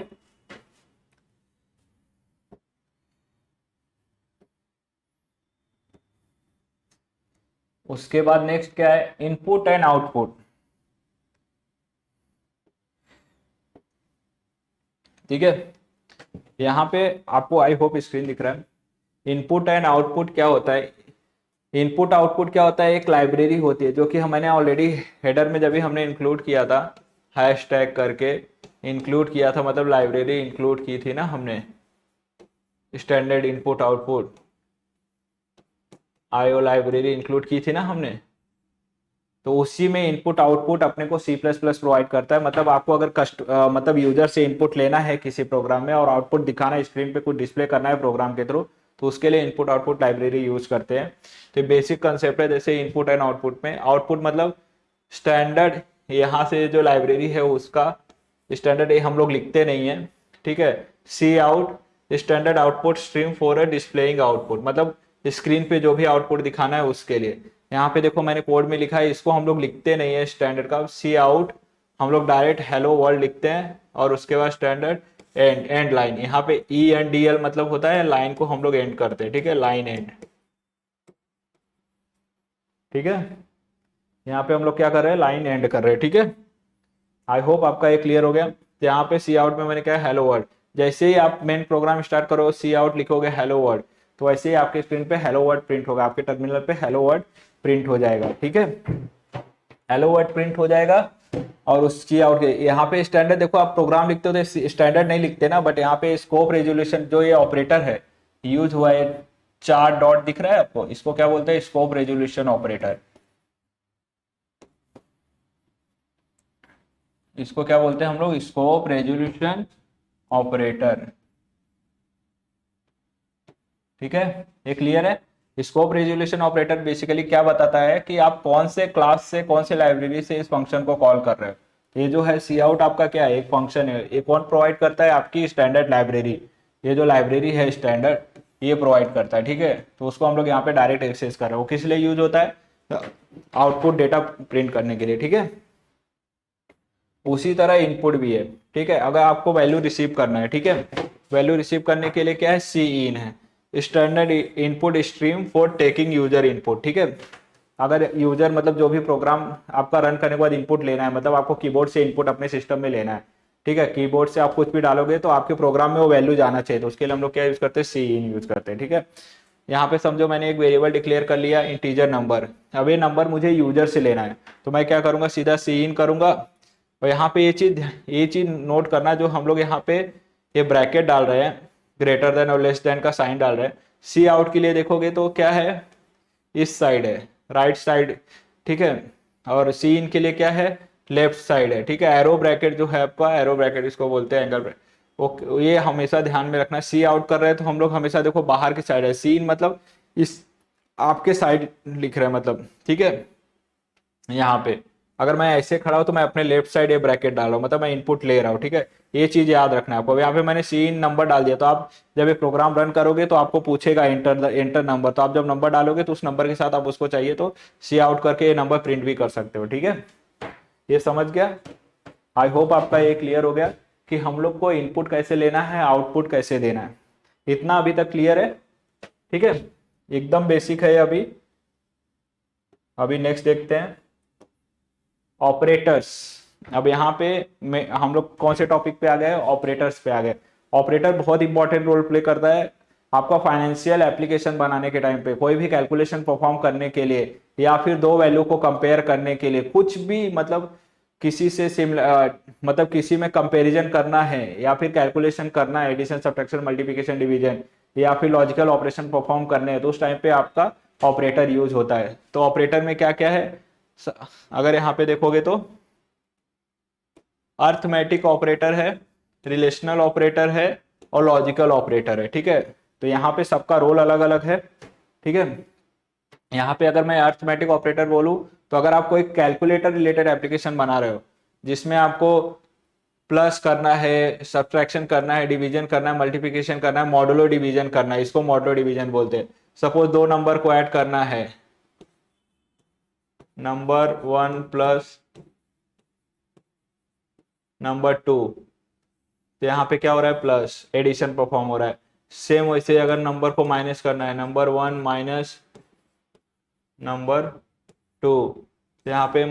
उसके बाद नेक्स्ट क्या है, इनपुट एंड आउटपुट, ठीक है। यहाँ पे आपको आई होप स्क्रीन दिख रहा है। इनपुट एंड आउटपुट क्या होता है, इनपुट आउटपुट क्या होता है, एक लाइब्रेरी होती है, जो कि मैंने ऑलरेडी हेडर में जब भी हमने इंक्लूड किया था, हैश टैग करके इंक्लूड किया था, मतलब लाइब्रेरी इंक्लूड की थी ना हमने, standard input output IO library include की थी ना हमने। तो उसी में इनपुट आउटपुट अपने को सी प्लस प्लस प्रोवाइड करता है। मतलब आपको अगर मतलब यूजर से इनपुट लेना है किसी प्रोग्राम में, और आउटपुट दिखाना है, स्क्रीन पे कुछ डिस्प्ले करना है प्रोग्राम के थ्रू, तो उसके लिए इनपुट आउटपुट लाइब्रेरी यूज करते हैं। तो बेसिक कंसेप्ट है। जैसे इनपुट एंड आउटपुट में, आउटपुट मतलब स्टैंडर्ड, यहाँ से जो लाइब्रेरी है उसका स्टैंडर्ड ए हम लोग लिखते नहीं है, ठीक है। C out standard output stream for a displaying output, मतलब स्क्रीन पे जो भी आउटपुट दिखाना है उसके लिए। यहाँ पे देखो मैंने कोड में लिखा है, इसको हम लोग लिखते नहीं है स्टैंडर्ड का। सी आउट हम लोग डायरेक्ट हेलो वर्ल्ड लिखते हैं, और उसके बाद स्टैंडर्ड एंड लाइन। यहाँ पे ई एन डी एल मतलब होता है लाइन को हम लोग एंड करते हैं, ठीक है, लाइन एंड, ठीक है। यहाँ पे हम लोग क्या कर रहे हैं, लाइन एंड कर रहे हैं, ठीक है। आई होप आपका ये क्लियर हो गया। तो यहाँ पे सी आउट में मैंने क्या हेलो वर्ल्ड, जैसे ही आप मेन प्रोग्राम स्टार्ट करो सी आउट लिखोगे हेलो वर्ल्ड, तो वैसे ही आपके स्क्रीन पे हेलो वर्ल्ड प्रिंट होगा, आपके टर्मिनल पे हेलो वर्ल्ड प्रिंट हो जाएगा, ठीक है। हेलो वर्ल्ड प्रिंट हो जाएगा। और उसकी आउट यहाँ पे स्टैंडर्ड देखो, आप प्रोग्राम लिखते हो तो स्टैंडर्ड नहीं लिखते ना, बट यहाँ पे स्कोप रेजोल्यूशन जो ये ऑपरेटर है यूज हुआ है, 4 डॉट दिख रहा है आपको, इसको क्या बोलते हैं, स्कोप रेजोल्यूशन ऑपरेटर। इसको क्या बोलते हैं हम लोग, स्कोप रेजोल्यूशन ऑपरेटर, ठीक है। ये क्लियर है। स्कोप रेजोल्यूशन ऑपरेटर बेसिकली क्या बताता है कि आप कौन से क्लास से कौन से लाइब्रेरी से इस फंक्शन को कॉल कर रहे हो। ये जो है सी आउट आपका क्या है, एक फंक्शन है, ये कौन प्रोवाइड करता है, आपकी स्टैंडर्ड लाइब्रेरी। ये जो लाइब्रेरी है स्टैंडर्ड, ये प्रोवाइड करता है, ठीक है। तो उसको हम लोग यहाँ पे डायरेक्ट एक्सेस कर रहे हैं। वो किस लिए यूज होता है, आउटपुट डेटा प्रिंट करने के लिए, ठीक है। उसी तरह इनपुट भी है, ठीक है। अगर आपको वैल्यू रिसीव करना है, ठीक है, वैल्यू रिसीव करने के लिए क्या है, सी इन है, standard input stream for taking user input, ठीक है। अगर यूजर मतलब जो भी प्रोग्राम आपका रन करने के बाद इनपुट लेना है, मतलब आपको कीबोर्ड से इनपुट अपने सिस्टम में लेना है, ठीक है। कीबोर्ड से आप कुछ भी डालोगे तो आपके प्रोग्राम में वो वैल्यू जाना चाहिए, तो उसके लिए हम लोग क्या यूज करते हैं, सी इन यूज करते हैं, ठीक है। यहाँ पे समझो मैंने एक वेरिएबल डिक्लेयर कर लिया इंटीजर नंबर। अब ये नंबर मुझे यूजर से लेना है, तो मैं क्या करूंगा, सीधा सी इन करूंगा। और यहाँ पे ये चीज नोट करना, जो हम लोग यहाँ पे ये ब्रैकेट डाल रहे हैं, ग्रेटर देन और लेस देन का साइन डाल रहे हैं। सी आउट के लिए देखोगे तो क्या है, इस साइड है, राइट साइड, ठीक है। और सी इन के लिए क्या है, लेफ्ट साइड है, ठीक है। एरो ब्रैकेट जो है आपका, एरो ब्रैकेट इसको बोलते हैं, एंगल ब्रैकेट। ओके, ये हमेशा ध्यान में रखना। सी आउट कर रहे हैं तो हम लोग हमेशा देखो बाहर की साइड है, सी इन मतलब इस आपके साइड लिख रहे हैं, मतलब, ठीक है। यहाँ पे अगर मैं ऐसे खड़ा हूं तो मैं अपने लेफ्ट साइड ये ब्रैकेट डाल रहा हूँ, मतलब मैं इनपुट ले रहा हूँ, ठीक है। ये चीज याद रखना है आपको। यहाँ पे मैंने सीन नंबर डाल दिया, तो आप जब ये प्रोग्राम रन करोगे तो आपको पूछेगा एंटर नंबर, तो आप जब नंबर डालोगे तो उस नंबर के साथ आप उसको चाहिए तो सी आउट करके ये नंबर प्रिंट भी कर सकते हो, ठीक है। ये समझ गया। आई होप आपका ये क्लियर हो गया कि हम लोग को इनपुट कैसे लेना है, आउटपुट कैसे देना है। इतना अभी तक क्लियर है, ठीक है, एकदम बेसिक है अभी। अभी नेक्स्ट देखते हैं ऑपरेटर्स। अब यहाँ पे हम लोग कौन से टॉपिक पे आ गए, ऑपरेटर्स पे आ गए। ऑपरेटर बहुत इंपॉर्टेंट रोल प्ले करता है आपका फाइनेंशियल एप्लीकेशन बनाने के टाइम पे, कोई भी कैलकुलेशन परफॉर्म करने के लिए, या फिर दो वैल्यू को कंपेयर करने के लिए, कुछ भी मतलब किसी से मतलब किसी में कंपैरिजन करना है, या फिर कैलकुलेशन करना है, एडिशन सब्ट्रैक्शन मल्टीप्लिकेशन डिवीजन, या फिर लॉजिकल ऑपरेशन परफॉर्म करने हैं, तो उस टाइम पे आपका ऑपरेटर यूज होता है। तो ऑपरेटर में क्या क्या है, अगर यहाँ पे देखोगे तो अर्थमेटिक ऑपरेटर है, रिलेशनल ऑपरेटर है, और लॉजिकल ऑपरेटर है, ठीक है। तो यहाँ पे सबका रोल अलग अलग है, ठीक है। यहाँ पे अगर मैं अर्थमेटिक ऑपरेटर बोलूँ, तो अगर आप कोई कैलकुलेटर रिलेटेड एप्लीकेशन बना रहे हो जिसमें आपको प्लस करना है, सब्ट्रैक्शन करना है, डिवीजन करना है, मल्टीप्लिकेशन करना है, मॉडुलो डिवीजन करना है, इसको मॉडुलो डिवीजन बोलते हैं। सपोज दो नंबर को ऐड करना है, नंबर 1 प्लस नंबर 2, तो यहाँ पे क्या हो रहा है, प्लस एडिशन परफॉर्म हो रहा है। सेम वैसे अगर नंबर को माइनस करना है, नंबर 1 माइनस नंबर 2, तो यहाँ पे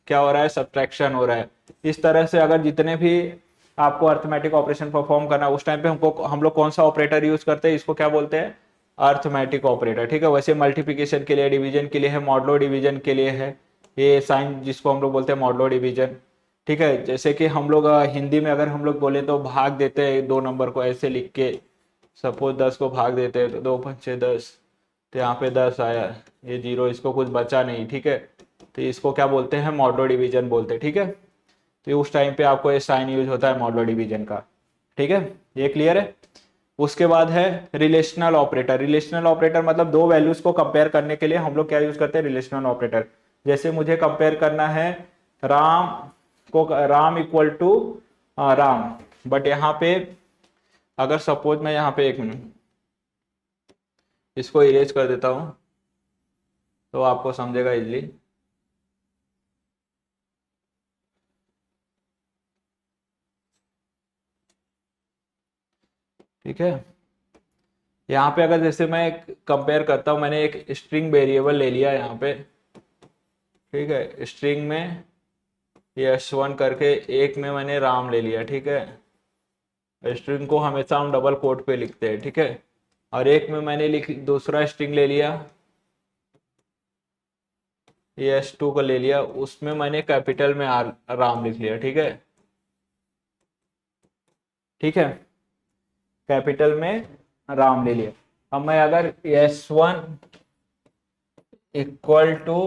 क्या हो रहा है, सब्ट्रैक्शन हो रहा है। इस तरह से अगर जितने भी आपको अर्थमेटिक ऑपरेशन परफॉर्म करना है, उस टाइम पे हम लोग कौन सा ऑपरेटर यूज करते हैं, इसको क्या बोलते हैं, अर्थमेटिक ऑपरेटर, ठीक है। वैसे मल्टीप्लिकेशन के लिए, डिवीजन के लिए है, मॉडुलो डिवीजन के लिए है, ये साइन जिसको हम लोग बोलते हैं मॉडुलो डिवीजन, ठीक है। जैसे कि हम लोग हिंदी में अगर हम लोग बोले तो भाग देते हैं दो नंबर को ऐसे लिख के, सपोज 10 को भाग देते हैं तो 2 पंचे 10, तो यहाँ पे 10 आया, ये 0, इसको कुछ बचा नहीं, ठीक है। तो इसको क्या बोलते हैं, मॉडुलो डिवीजन बोलते हैं, ठीक है। तो उस टाइम पे आपको ये साइन यूज होता है मॉडुलो डिवीजन का, ठीक है। ये क्लियर है। उसके बाद है रिलेशनल ऑपरेटर। रिलेशनल ऑपरेटर मतलब दो वैल्यूज को कंपेयर करने के लिए हम लोग क्या यूज करते हैं, रिलेशनल ऑपरेटर। जैसे मुझे कंपेयर करना है राम को, Ram equal to Ram. But यहाँ पे अगर सपोज मैं यहाँ पे, एक मिनट इसको इरेज कर देता हूँ तो आपको समझेगा इजली। ठीक है, यहाँ पे अगर जैसे मैं कंपेयर करता हूँ, मैंने एक स्ट्रिंग वेरिएबल ले लिया यहाँ पे। ठीक है, स्ट्रिंग में यश1 करके, एक में मैंने राम ले लिया। ठीक है, स्ट्रिंग को हमेशा हम डबल कोट पे लिखते हैं। ठीक है, और एक में मैंने दूसरा स्ट्रिंग ले लिया, यश2 को ले लिया, उसमें मैंने कैपिटल में राम लिख लिया। ठीक है, ठीक है, कैपिटल में राम ले लिया। अब मैं अगर यश1 इक्वल टू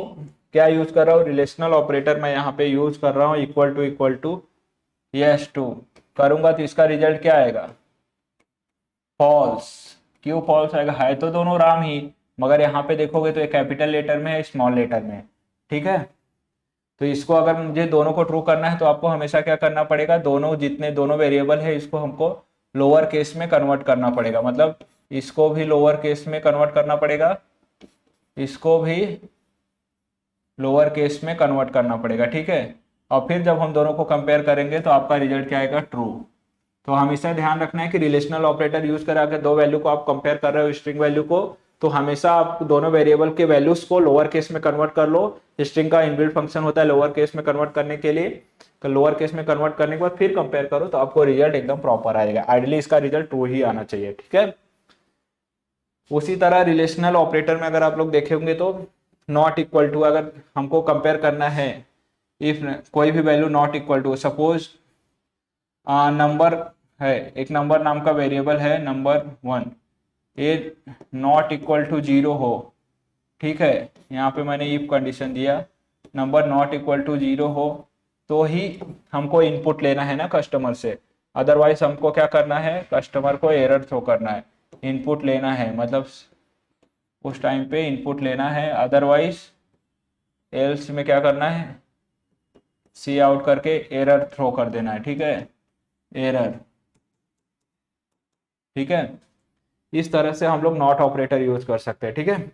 क्या यूज कर रहा हूँ, रिलेशनल ऑपरेटर मैं यहाँ पे यूज कर रहा हूँ, इक्वल टू यश2 करूंगा तो इसका रिजल्ट क्या आएगा, फॉल्स। क्यों फॉल्स आएगा, है तो दोनों राम ही, मगर यहाँ पे देखोगे तो एक कैपिटल लेटर में है, स्मॉल लेटर में है। ठीक है, तो इसको अगर मुझे दोनों को ट्रू करना है तो आपको हमेशा क्या करना पड़ेगा, दोनों वेरिएबल है इसको हमको लोअर केस में कन्वर्ट करना पड़ेगा। मतलब इसको भी लोअर केस में कन्वर्ट करना पड़ेगा, इसको भी लोअर केस में कन्वर्ट करना पड़ेगा। ठीक है, और फिर जब हम दोनों को कंपेयर करेंगे तो आपका रिजल्ट क्या आएगा, ट्रू। तो हमेशा ध्यान रखना है कि रिलेशनल ऑपरेटर यूज करा के दो वैल्यू को आप कंपेयर कर रहे हो, स्ट्रिंग वैल्यू को, तो हमेशा आप दोनों वेरिएबल के वैल्यूज को लोअर केस में कन्वर्ट कर लो। स्ट्रिंग का इनबिल्ट फंक्शन होता है लोअर केस में कन्वर्ट करने के लिए, तो लोअर केस में कन्वर्ट करने के बाद फिर कंपेयर करो तो आपको रिजल्ट एकदम प्रॉपर आएगा। आइडियली इसका रिजल्ट ट्रू ही आना चाहिए। ठीक है, उसी तरह रिलेशनल ऑपरेटर में अगर आप लोग देखेंगे तो नॉट इक्वल टू, अगर हमको कंपेयर करना है, इफ कोई भी value not equal to, suppose number है, एक नंबर नाम का वेरिएबल है नंबर 1, ये नॉट इक्वल टू 0 हो। ठीक है, यहाँ पे मैंने इफ कंडीशन दिया, नंबर नॉट इक्वल टू 0 हो तो ही हमको इनपुट लेना है ना कस्टमर से, अदरवाइज हमको क्या करना है, कस्टमर को एरर थ्रो करना है, इनपुट लेना है, मतलब उस टाइम पे इनपुट लेना है, अदरवाइज एल्स में क्या करना है, सी आउट करके एरर थ्रो कर देना है। ठीक है, एरर। ठीक है, इस तरह से हम लोग नॉट ऑपरेटर यूज कर सकते हैं। ठीक है,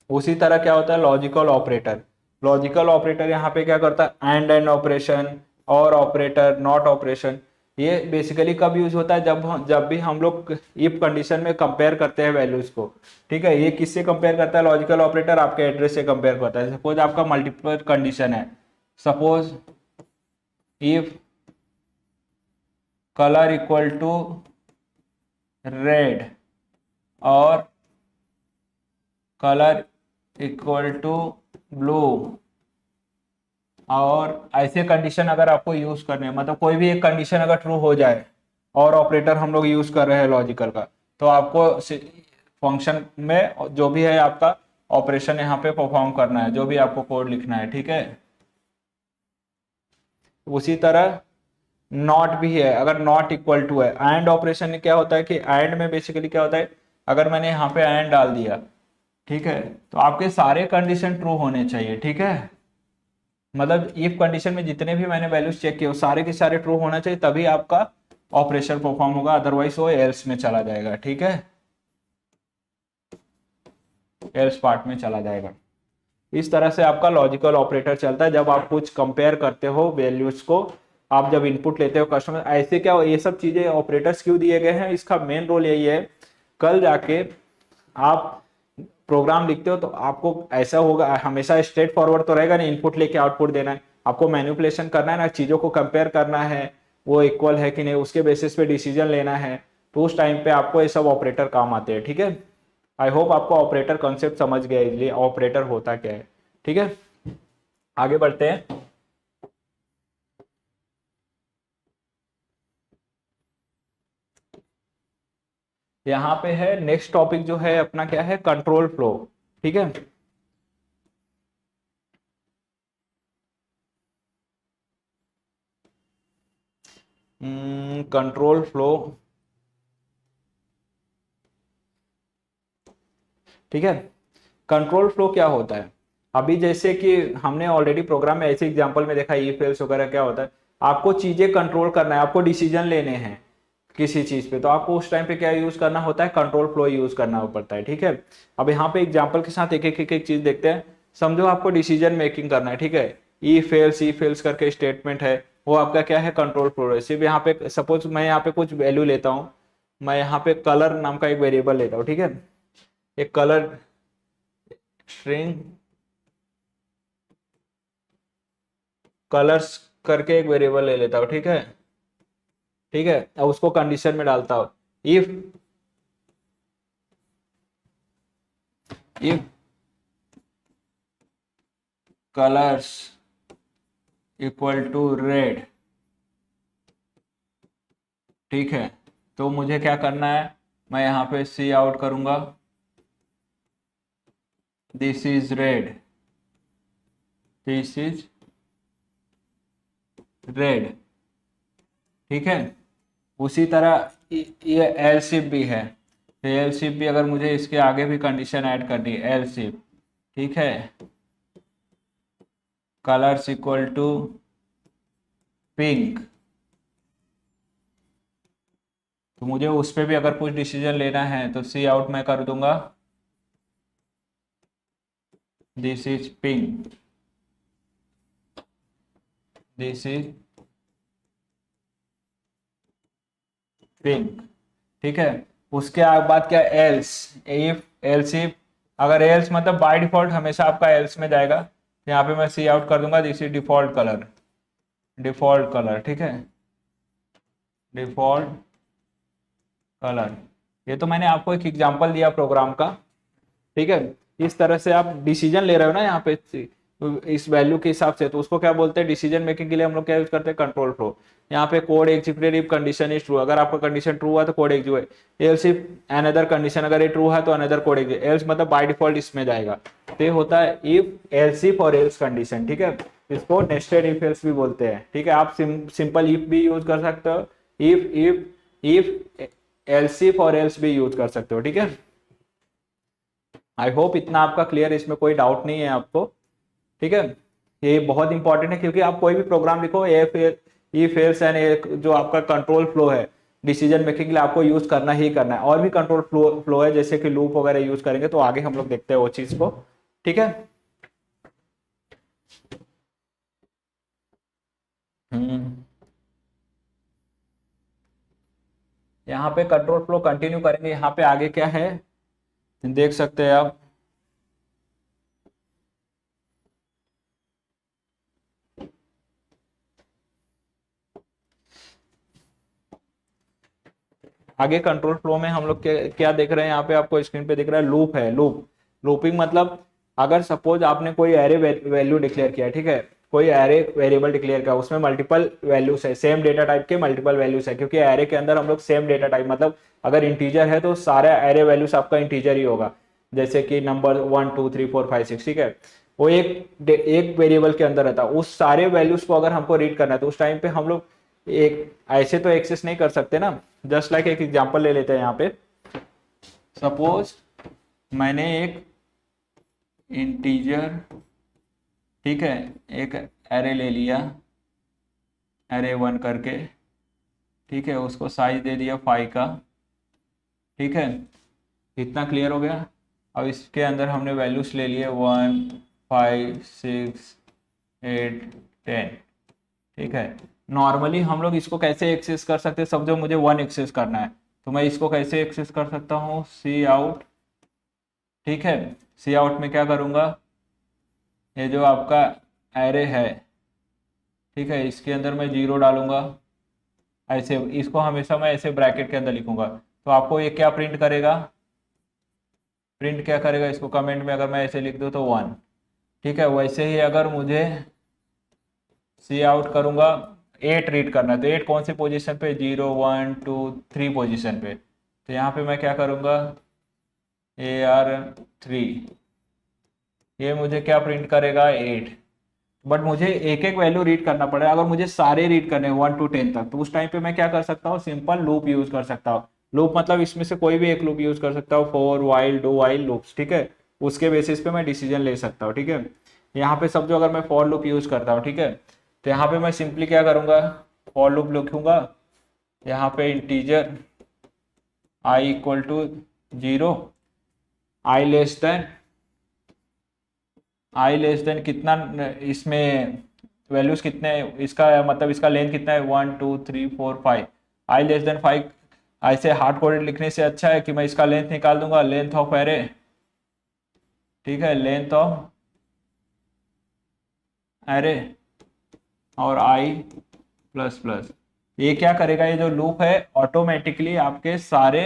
उसी तरह क्या होता है लॉजिकल ऑपरेटर। लॉजिकल ऑपरेटर यहाँ पे क्या करता है, एंड ऑपरेशन, और ऑपरेटर, नॉट ऑपरेशन। ये बेसिकली कब यूज होता है, जब भी हम लोग इफ कंडीशन में कंपेयर करते हैं वैल्यूज को। ठीक है, ये किससे कंपेयर करता है लॉजिकल ऑपरेटर, आपके एड्रेस से कंपेयर करता है। सपोज आपका मल्टीपल कंडीशन है, suppose if colour equal to red और कलर इक्वल टू ब्लू, और ऐसे कंडीशन अगर आपको यूज करने हैं, मतलब कोई भी एक कंडीशन अगर ट्रू हो जाए और ऑपरेटर हम लोग यूज कर रहे हैं लॉजिकल का, तो आपको फंक्शन में जो भी है आपका ऑपरेशन यहाँ पे परफॉर्म करना है, जो भी आपको कोड लिखना है। ठीक है, उसी तरह नॉट भी है, अगर नॉट इक्वल टू है, एंड ऑपरेशन में क्या होता है कि एंड में बेसिकली क्या होता है, अगर मैंने यहाँ पे एंड डाल दिया, ठीक है, तो आपके सारे कंडीशन ट्रू होने चाहिए। ठीक है, मतलब इफ कंडीशन में जितने भी मैंने वैल्यूज चेक किए वो सारे के सारे ट्रू होना चाहिए, तभी आपका ऑपरेशन परफॉर्म होगा, अदरवाइज वो एल्स में चला जाएगा। ठीक है, एल्स पार्ट में चला जाएगा। इस तरह से आपका लॉजिकल ऑपरेटर चलता है जब आप कुछ कंपेयर करते हो वैल्यूज को, आप जब इनपुट लेते हो कस्टमर। ऐसे क्या ये सब चीजें ऑपरेटर्स क्यों दिए गए हैं, इसका मेन रोल यही है, कल जाके आप प्रोग्राम लिखते हो तो आपको ऐसा होगा, हमेशा स्ट्रेट फॉरवर्ड तो रहेगा नहीं, इनपुट लेके आउटपुट देना है, आपको मैनिपुलेशन करना है ना, चीजों को कंपेयर करना है वो इक्वल है कि नहीं, उसके बेसिस पे डिसीजन लेना है, तो उस टाइम पे आपको ये सब ऑपरेटर काम आते हैं। ठीक है, आई होप आपको ऑपरेटर कॉन्सेप्ट समझ गया इजली, ऑपरेटर होता क्या है। ठीक है, आगे बढ़ते हैं। यहाँ पे है नेक्स्ट टॉपिक जो है अपना क्या है, कंट्रोल फ्लो। ठीक है, कंट्रोल फ्लो। ठीक है, कंट्रोल फ्लो क्या होता है, अभी जैसे कि हमने ऑलरेडी प्रोग्राम में ऐसे एग्जांपल में देखा इफ एल्स वगैरह क्या होता है, आपको चीजें कंट्रोल करना है, आपको डिसीजन लेने हैं किसी चीज पे, तो आपको उस टाइम पे क्या यूज करना होता है, कंट्रोल फ्लो यूज करना पड़ता है। ठीक है, अब यहाँ पे एग्जांपल के साथ एक एक चीज देखते हैं। समझो आपको डिसीजन मेकिंग करना है, ठीक है, ई फेल्स करके स्टेटमेंट है, वो आपका क्या है, कंट्रोल फ्लो है। सिर्फ यहाँ पे सपोज मैं यहाँ पे कुछ वैल्यू लेता हूँ, मैं यहाँ पे कलर नाम का एक वेरिएबल लेता हूँ, ठीक है, एक कलर स्ट्रिंग कलर्स करके एक वेरिएबल ले लेता हूँ, ठीक है, ठीक है, अब उसको कंडीशन में डालता हूँ, if if colours equal to red, ठीक है, तो मुझे क्या करना है, मैं यहाँ पे सी आउट करूंगा, this is red, this is red, ठीक है। उसी तरह ये एल शिप भी है, तो एल शिप भी अगर मुझे इसके आगे भी कंडीशन ऐड करनी है, एल शिप, ठीक है, कलर्स इक्वल टू पिंक, तो मुझे उस पर भी अगर कुछ डिसीजन लेना है तो सी आउट मैं कर दूंगा, this is pink, this is pink, ठीक है। उसके बाद क्या, एल्स, इफ एल्स इफ, अगर एल्स मतलब बाय डिफॉल्ट हमेशा आपका एल्स में जाएगा, तो यहाँ पे मैं सी आउट कर दूंगा, this is default colour, default colour, ठीक है, डिफॉल्ट कलर। ये तो मैंने आपको एक एग्जांपल दिया प्रोग्राम का, ठीक है। इस तरह से आप डिसीजन ले रहे हो ना यहाँ पे इस वैल्यू के हिसाब से, तो उसको क्या बोलते हैं, डिसीजन मेकिंग के लिए हम लोग क्या यूज करते हैं, कंट्रोल फ्लो। यहाँ पे code executed if condition is true, अगर आपका कंडीशन ट्रू हुआ तो code execute, else if another condition, अगर ये ट्रू है तो अनदर कोड एग्जीक्यूट, एल्स मतलब बाय डिफॉल्ट इसमें जाएगा, तो ये होता है इफ एल्स इफ और एल्स कंडीशन, ठीक है। इसको नेस्टेड इफ एल्स भी बोलते हैं, ठीक है। आप सिंपल इफ भी यूज कर सकते हो, if if if else if और एल्स भी यूज कर सकते हो, ठीक है। आई होप इतना आपका क्लियर है, इसमें कोई डाउट नहीं है आपको, ठीक है। ये बहुत इंपॉर्टेंट है, क्योंकि आप कोई भी प्रोग्राम लिखो, इफ एल्स एंड जो आपका कंट्रोल फ्लो है डिसीजन मेकिंग के लिए, आपको यूज करना ही करना है। और भी कंट्रोल फ्लो है, जैसे कि लूप वगैरह यूज करेंगे, तो आगे हम लोग देखते हैं वो चीज को, ठीक है। हम्म, यहाँ पे कंट्रोल फ्लो कंटिन्यू करेंगे, यहाँ पे आगे क्या है देख सकते हैं आप, आगे कंट्रोल फ्लो में हम लोग क्या देख रहे हैं, यहाँ पे आपको स्क्रीन पे दिख रहा है लूप है, लूपिंग मतलब अगर सपोज आपने कोई एरे वैल्यू डिक्लेयर किया, ठीक है, कोई एरे वेरिएबल डिक्लेयर किया, उसमें मल्टीपल वैल्यूज है, सेम डेटा टाइप के मल्टीपल वैल्यूज है, क्योंकि एरे के अंदर हम लोग सेम डेटा टाइप, मतलब अगर इंटीजर है तो सारा एरे वैल्यूज आपका इंटीजर ही होगा, जैसे कि नंबर 1 2 3 4 5 6, ठीक है, वो एक वेरिएबल के अंदर रहता है। उस सारे वैल्यूज को अगर हमको रीड करना है, तो उस टाइम पे हम लोग एक ऐसे तो एक्सेस नहीं कर सकते ना। जस्ट लाइक एक एग्जांपल ले लेते हैं यहाँ पे, सपोज मैंने एक इंटीजर, ठीक है, एक एरे ले लिया, एरे 1 करके, ठीक है, उसको साइज दे दिया 5 का, ठीक है, इतना क्लियर हो गया। अब इसके अंदर हमने वैल्यूज ले लिए 1 5 6 8 10, ठीक है। नॉर्मली हम लोग इसको कैसे एक्सेस कर सकते हैं, समझो मुझे 1 एक्सेस करना है, तो मैं इसको कैसे एक्सेस कर सकता हूँ, सी आउट, ठीक है, सी आउट में क्या करूँगा, ये जो आपका एरे है, ठीक है, इसके अंदर मैं 0 डालूंगा, ऐसे इसको हमेशा मैं ऐसे ब्रैकेट के अंदर लिखूंगा, तो आपको ये क्या प्रिंट करेगा, प्रिंट क्या करेगा, इसको कमेंट में अगर मैं ऐसे लिख दूँ तो 1, ठीक है। वैसे ही अगर मुझे सी आउट करूंगा, 8 रीड करना है, तो 8 कौन सी पोजीशन पे, 0 1 2 3 पोजीशन पे, तो यहाँ पे मैं क्या करूंगा, AR3, ये मुझे क्या प्रिंट करेगा, 8। बट मुझे एक एक वैल्यू रीड करना पड़ेगा, अगर मुझे सारे रीड करने 1 to 10 तक, तो उस टाइम पे मैं क्या कर सकता हूँ, सिंपल लूप यूज कर सकता हूँ। लूप मतलब इसमें से कोई भी एक लूप यूज कर सकता हूँ, for while do while loops, ठीक है। उसके बेसिस पे मैं डिसीजन ले सकता हूँ, ठीक है। यहाँ पे समझो अगर मैं फॉर लूप यूज करता हूँ, ठीक है, तो यहाँ पे मैं सिंपली क्या करूँगा, फॉर लूप लिखूंगा, यहाँ पे integer I equal to 0, I less than कितना, इसमें वैल्यूज कितने, इसका मतलब इसका लेंथ कितना है, 1 2 3 4 5, आई लेस देन 5। ऐसे हार्ड कोडेड लिखने से अच्छा है कि मैं इसका लेंथ निकाल दूंगा, लेंथ ऑफ एरे, ठीक है, लेंथ ऑफ एरे और आई प्लस प्लस। ये क्या करेगा, ये जो लूप है ऑटोमेटिकली आपके सारे,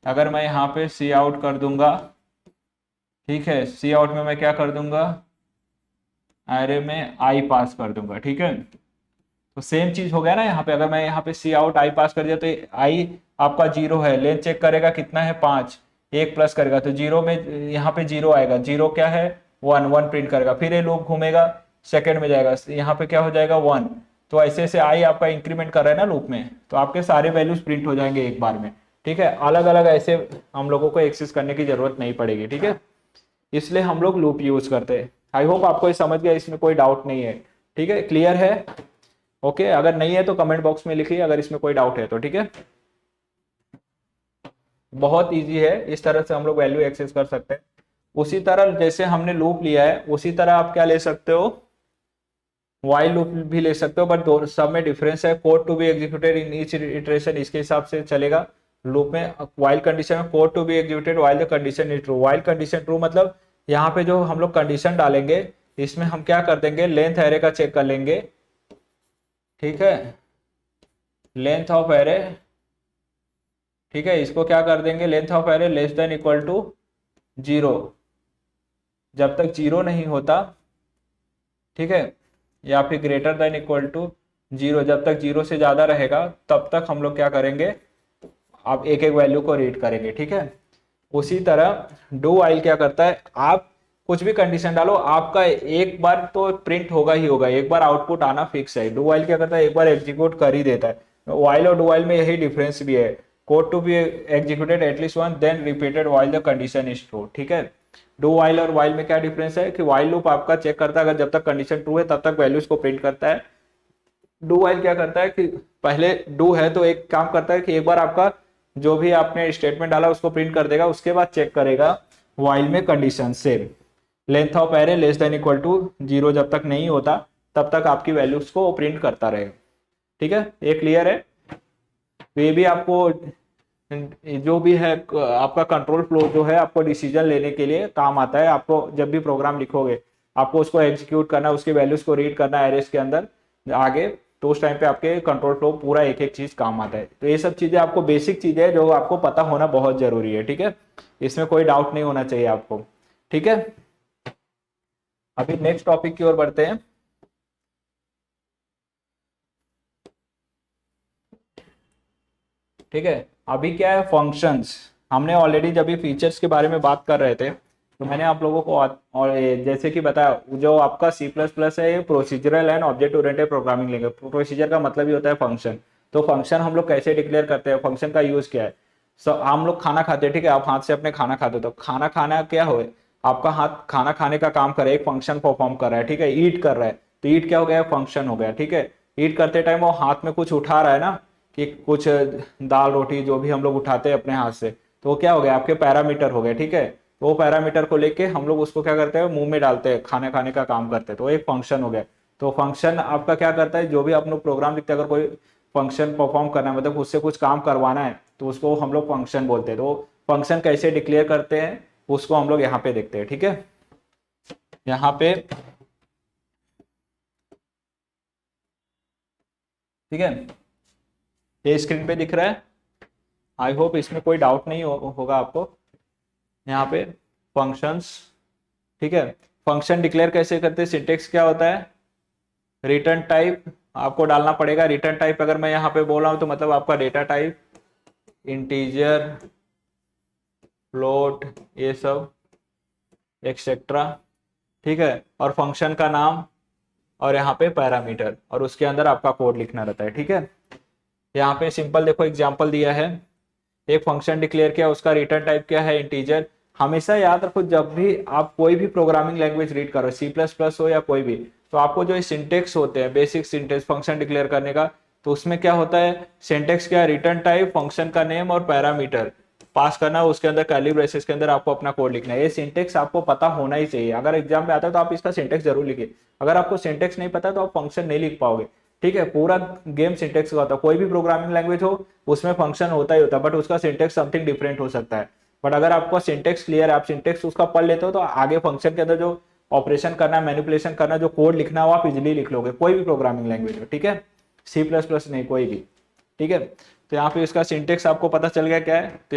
अगर मैं यहाँ पे सी आउट कर दूंगा, ठीक है, सी आउट में मैं क्या कर दूंगा, एरे में आई पास कर दूंगा, ठीक है। तो सेम चीज हो गया ना यहाँ पे, अगर मैं यहाँ पे सी आउट आई पास कर दिया तो आई आपका 0 है, लेंथ चेक करेगा कितना है 5, एक प्लस करेगा तो 0 में यहाँ पे 0 आएगा, 0 क्या है 1 प्रिंट करेगा, फिर ये लूप घूमेगा, सेकंड में जाएगा, यहाँ पे क्या हो जाएगा 1। तो ऐसे ऐसे आई आपका इंक्रीमेंट कर रहा है ना लूप में, तो आपके सारे वैल्यूज प्रिंट हो जाएंगे एक बार में, ठीक है। अलग अलग ऐसे हम लोगों को एक्सेस करने की जरूरत नहीं पड़ेगी, ठीक है, इसलिए हम लोग लूप यूज करते हैं। आई होप आपको ये समझ गया, इसमें कोई डाउट नहीं है, ठीक है, क्लियर है, ओके। अगर नहीं है तो कमेंट बॉक्स में लिखिए अगर इसमें कोई डाउट है तो, ठीक है। बहुत इजी है, इस तरह से हम लोग वैल्यू एक्सेस कर सकते हैं। उसी तरह जैसे हमने लूप लिया है उसी तरह आप क्या ले सकते हो, वाइल लूप भी ले सकते हो, बट दो सब में डिफरेंस है, code to be executed in each iteration, इसके हिसाब से चलेगा लूप में। वाइल कंडीशन में code to be executed while the condition is true, while condition true मतलब यहाँ पे जो हम लोग कंडीशन डालेंगे इसमें हम क्या कर देंगे, लेंथ एरे का चेक कर लेंगे, ठीक है, लेंथ ऑफ एरे, ठीक है, इसको क्या कर देंगे, length of array less than equal to 0, जब तक 0 नहीं होता, ठीक है, या फिर ग्रेटर देन इक्वल टू 0, जब तक 0 से ज्यादा रहेगा तब तक हम लोग क्या करेंगे, आप एक एक वैल्यू को रीड करेंगे, ठीक है। उसी तरह डू वाइल क्या करता है, आप कुछ भी कंडीशन डालो आपका एक बार तो प्रिंट होगा ही होगा, एक बार आउटपुट आना फिक्स है। डू वाइल क्या करता है, एक बार एग्जीक्यूट कर ही देता है। वाइल और डू वाइल में यही डिफरेंस भी है, code to be executed at least one then repeated while the condition is true, ठीक है। डू वाइल और वाइल में क्या डिफरेंस है कि वाइल लूप आपका चेक करता है, अगर जब तक कंडीशन ट्रू है तब तक वैल्यूज को प्रिंट करता है। डू वाइल क्या करता है कि पहले डू है तो एक काम करता है कि एक बार आपका जो भी आपने स्टेटमेंट डाला उसको प्रिंट कर देगा, उसके बाद चेक करेगा वाइल में कंडीशन से length of array less than equal to 0 जब तक नहीं होता तब तक आपकी वैल्यूज को प्रिंट करता रहेगा, ठीक है। ये क्लियर है, तो ये भी आपको जो भी है आपका कंट्रोल फ्लो जो है आपको डिसीजन लेने के लिए काम आता है। आपको जब भी प्रोग्राम लिखोगे आपको उसको एग्जीक्यूट करना, उसके वैल्यूज को रीड करना एरेस के अंदर आगे, तो उस टाइम पे आपके कंट्रोल फ्लो पूरा एक एक चीज काम आता है। तो ये सब चीजें आपको बेसिक चीजें है जो आपको पता होना बहुत जरूरी है, ठीक है, इसमें कोई डाउट नहीं होना चाहिए आपको, ठीक है। अभी नेक्स्ट टॉपिक की ओर बढ़ते हैं, ठीक है। अभी क्या है, फंक्शंस। हमने ऑलरेडी जब भी फीचर्स के बारे में बात कर रहे थे तो मैंने आप लोगों को और जैसे कि बताया जो आपका सी प्लस प्लस है ये procedural and object oriented programming language. Procedure का मतलब ही होता है फंक्शन। तो फंक्शन हम लोग कैसे डिक्लेयर करते हैं, फंक्शन का यूज क्या है। हम लोग खाना खाते हैं, ठीक है, आप हाथ से अपने खाना खाते हो, तो खाना खाना क्या हो, आपका हाथ खाना खाने का काम कर रहा है, एक फंक्शन परफॉर्म कर रहा है, ठीक है, ईट कर रहा है, तो ईट क्या हो गया, फंक्शन हो गया, ठीक है। ईट करते टाइम वो हाथ में कुछ उठा रहा है ना, कि कुछ दाल रोटी जो भी हम लोग उठाते हैं अपने हाथ से, तो वो क्या हो गया, आपके पैरामीटर हो गए, ठीक है। तो वो पैरामीटर को लेके हम लोग उसको क्या करते हैं, मुंह में डालते हैं, खाने खाने का काम करते हैं, तो एक फंक्शन हो गया। तो फंक्शन आपका क्या करता है, जो भी आप लोग प्रोग्राम लिखते हैं, अगर कोई फंक्शन परफॉर्म करना है मतलब उससे कुछ काम करवाना है तो उसको हम लोग फंक्शन बोलते हैं। तो फंक्शन कैसे डिक्लेयर करते हैं उसको हम लोग यहाँ पे देखते हैं, ठीक है। यहाँ पे ठीक है, ये स्क्रीन पे दिख रहा है, आई होप इसमें कोई डाउट नहीं होगा आपको। यहाँ पे फंक्शंस, ठीक है, फंक्शन डिक्लेयर कैसे करते हैं, सिंटेक्स क्या होता है, रिटर्न टाइप आपको डालना पड़ेगा। रिटर्न टाइप अगर मैं यहाँ पे बोल रहा हूँ तो मतलब आपका डेटा टाइप, इंटीजर, फ्लोट, ये सब एक्सेट्रा, ठीक है, और फंक्शन का नाम और यहाँ पे पैरामीटर, और उसके अंदर आपका कोड लिखना रहता है, ठीक है। यहाँ पे सिंपल देखो एग्जांपल दिया है, एक फंक्शन डिक्लेयर किया, उसका रिटर्न टाइप क्या है, इंटीजर, हमेशा याद रखो, जब भी आप कोई भी प्रोग्रामिंग लैंग्वेज रीड करो, सी प्लस प्लस हो या कोई भी, तो आपको जो सिंटेक्स होते हैं, बेसिक सिंटेक्स फंक्शन डिक्लेयर करने का, तो उसमें क्या होता है, सिंटेक्स क्या, रिटर्न टाइप, फंक्शन का नेम और पैरामीटर पास करना, उसके अंदर कर्ली ब्रेसेस के अंदर आपको अपना कोड लिखना है। ये सिंटेक्स आपको पता होना ही चाहिए। अगर एग्जाम में आता है तो आप इसका सिंटेक्स जरूर लिखिए। अगर आपको सिंटेक्स नहीं पता तो आप फंक्शन नहीं लिख पाओगे। ठीक है, पूरा गेम सिंटेक्स का होता है। कोई भी प्रोग्रामिंग लैंग्वेज हो उसमें फंक्शन होता ही होता है, बट उसका सिंटेक्स समथिंग डिफरेंट हो सकता है। बट अगर आपका सिंटेक्स क्लियर है, आप सिंटेक्स उसका पढ़ लेते हो, तो आगे फंक्शन के अंदर जो ऑपरेशन करना है, मैनिपुलेशन करना है, जो कोड लिखना है, वो आप इजिली लिख लोगे, कोई भी प्रोग्रामिंग लैंग्वेज हो। ठीक है, सी प्लस प्लस नहीं, कोई भी। ठीक है, तो यहाँ पे इसका सिंटेक्स आपको पता चल गया क्या है। तो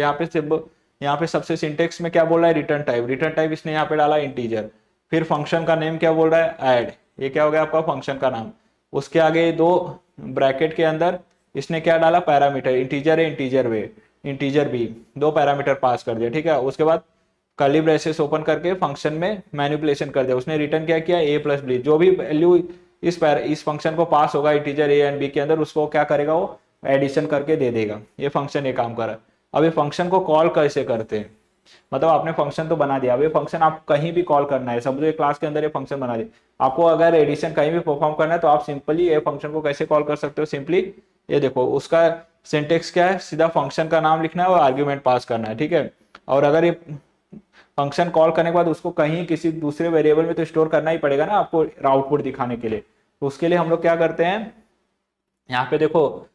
यहाँ पे सबसे सिंटेक्स में क्या बोल रहा है, रिटर्न टाइप। रिटर्न टाइप इसने यहाँ पे डाला इंटीजर। फिर फंक्शन का नेम क्या बोल रहा है, ऐड। ये क्या हो गया आपका फंक्शन का नाम। उसके आगे दो ब्रैकेट के अंदर इसने क्या डाला, पैरामीटर। इंटीजर है, इंटीजर वे, इंटीजर बी, दो पैरामीटर पास कर दिया। ठीक है, उसके बाद कर्ली ब्रेसेस ओपन करके फंक्शन में मैनिपुलेशन कर दिया। उसने रिटर्न क्या किया, ए प्लस बी। जो भी वैल्यू इस फंक्शन को पास होगा इंटीजर ए एंड बी के अंदर, उसको क्या करेगा, वो एडिशन करके दे देगा। ये फंक्शन ये काम कर रहा है। अब ये फंक्शन को कॉल कैसे करते हैं, मतलब आपने फंक्शन तो बना दिया, अब ये फंक्शन आप कहीं भी कॉल करना है, समझो ये क्लास के अंदर ये फंक्शन बना दिया। आपको अगर एडिशन कहीं भी परफॉर्म करना है तो आप सिंपली ये फंक्शन को कैसे कॉल कर सकते हो, सिंपली ये देखो, उसका सिंटेक्स क्या है, सीधा फंक्शन का नाम लिखना है और आर्ग्यूमेंट पास करना है। ठीक है, और अगर ये फंक्शन कॉल करने के बाद उसको कहीं किसी दूसरे वेरिएबल में तो स्टोर करना ही पड़ेगा ना आपको आउटपुट दिखाने के लिए। तो उसके लिए हम लोग क्या करते हैं, यहाँ पे देखो,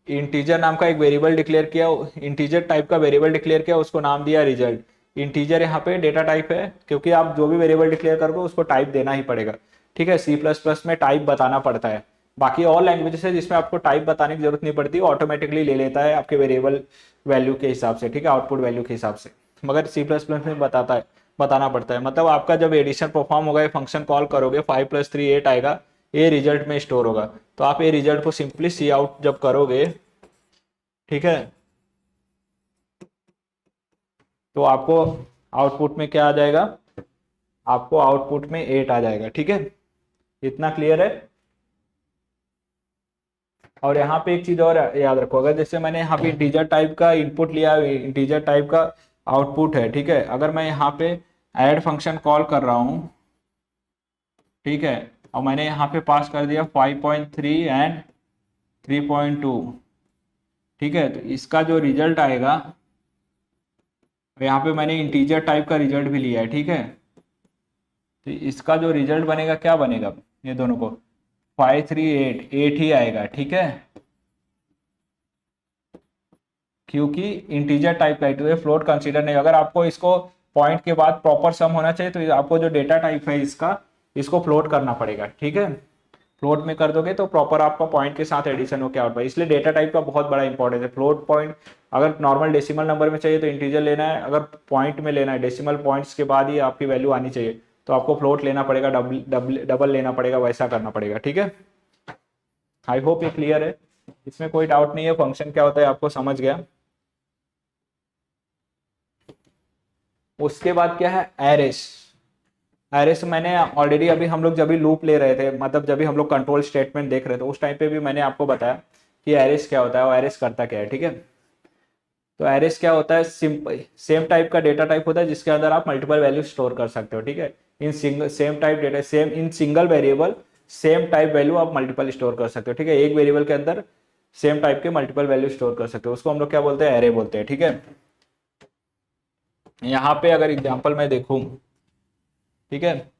इंटीजर नाम का एक वेरिएबल डिक्लेयर किया, इंटीजर टाइप का वेरिएबल डिक्लेयर किया, उसको नाम दिया रिजल्ट। इंटीजर यहाँ पे डेटा टाइप है, क्योंकि आप जो भी वेरिएबल डिक्लेयर करोगे उसको टाइप देना ही पड़ेगा। ठीक है, सी प्लस प्लस में टाइप बताना पड़ता है। बाकी और लैंग्वेजेस है जिसमें आपको टाइप बताने की जरूरत नहीं पड़ती, ऑटोमेटिकली ले लेता है आपके वेरिएबल वैल्यू के हिसाब से। ठीक है, आउटपुट वैल्यू के हिसाब से। मगर सी प्लस प्लस में बताना पड़ता है। मतलब आपका जब एडिशन परफॉर्म होगा, फंक्शन कॉल करोगे, 5 + 3 8 आएगा, ये रिजल्ट में स्टोर होगा। तो आप ये रिजल्ट को सिंपली सी आउट जब करोगे, ठीक है, तो आपको आउटपुट में क्या आ जाएगा, आपको आउटपुट में 8 आ जाएगा। ठीक है, इतना क्लियर है। और यहाँ पे एक चीज और याद रखो, अगर जैसे मैंने यहाँ पे इंटीजर टाइप का इनपुट लिया, इंटीजर टाइप का आउटपुट है। ठीक है, अगर मैं यहाँ पे ऐड फंक्शन कॉल कर रहा हूँ, ठीक है, और मैंने यहाँ पे पास कर दिया 5.3 एंड 3.2। ठीक है, तो इसका जो रिजल्ट आएगा, यहाँ पे मैंने इंटीजर टाइप का रिजल्ट भी लिया है। ठीक है, तो इसका जो रिजल्ट बनेगा, क्या बनेगा, ये दोनों को 5 3 8 ही आएगा। ठीक है, क्योंकि इंटीजर टाइप का है तो ये फ्लोट कंसीडर नहीं। अगर आपको इसको पॉइंट के बाद प्रॉपर सम होना चाहिए तो आपको जो डेटा टाइप है इसका, इसको फ्लोट करना पड़ेगा। ठीक है, फ्लोट में कर दोगे तो प्रॉपर आपका पॉइंट के साथ एडिशन होकर आउट। इसलिए डेटा टाइप का बहुत बड़ा इंपॉर्टेंस है। फ्लोट पॉइंट अगर नॉर्मल डेसिमल नंबर में चाहिए तो इंटीजर लेना है, अगर पॉइंट में लेना है, डेसिमल पॉइंट्स के बाद ही आपकी वैल्यू आनी चाहिए, तो आपको फ्लोट लेना पड़ेगा, डबल लेना पड़ेगा, वैसा करना पड़ेगा। ठीक है, आई होप ये क्लियर है, इसमें कोई डाउट नहीं है। फंक्शन क्या होता है आपको समझ गया। उसके बाद क्या है, एरेस। एरेस मैंने ऑलरेडी, अभी हम लोग जब भी लूप ले रहे थे, मतलब जब भी हम लोग कंट्रोल स्टेटमेंट देख रहे थे, उस टाइम पे भी मैंने आपको बताया कि एरेस क्या होता है और एरेस करता क्या है। ठीक है, तो एरेस क्या होता है, सिंपल सेम टाइप का डेटा टाइप होता है जिसके अंदर आप मल्टीपल वैल्यू स्टोर कर सकते हो। ठीक है, in single same type data, same in single variable same type value आप मल्टीपल स्टोर कर सकते हो। ठीक है, एक वेरिएबल के अंदर सेम टाइप के मल्टीपल वैल्यू स्टोर कर सकते हो, उसको हम लोग क्या बोलते हैं, एरे बोलते हैं। ठीक है, यहाँ पे अगर एग्जाम्पल मैं देखूं, ठीक है,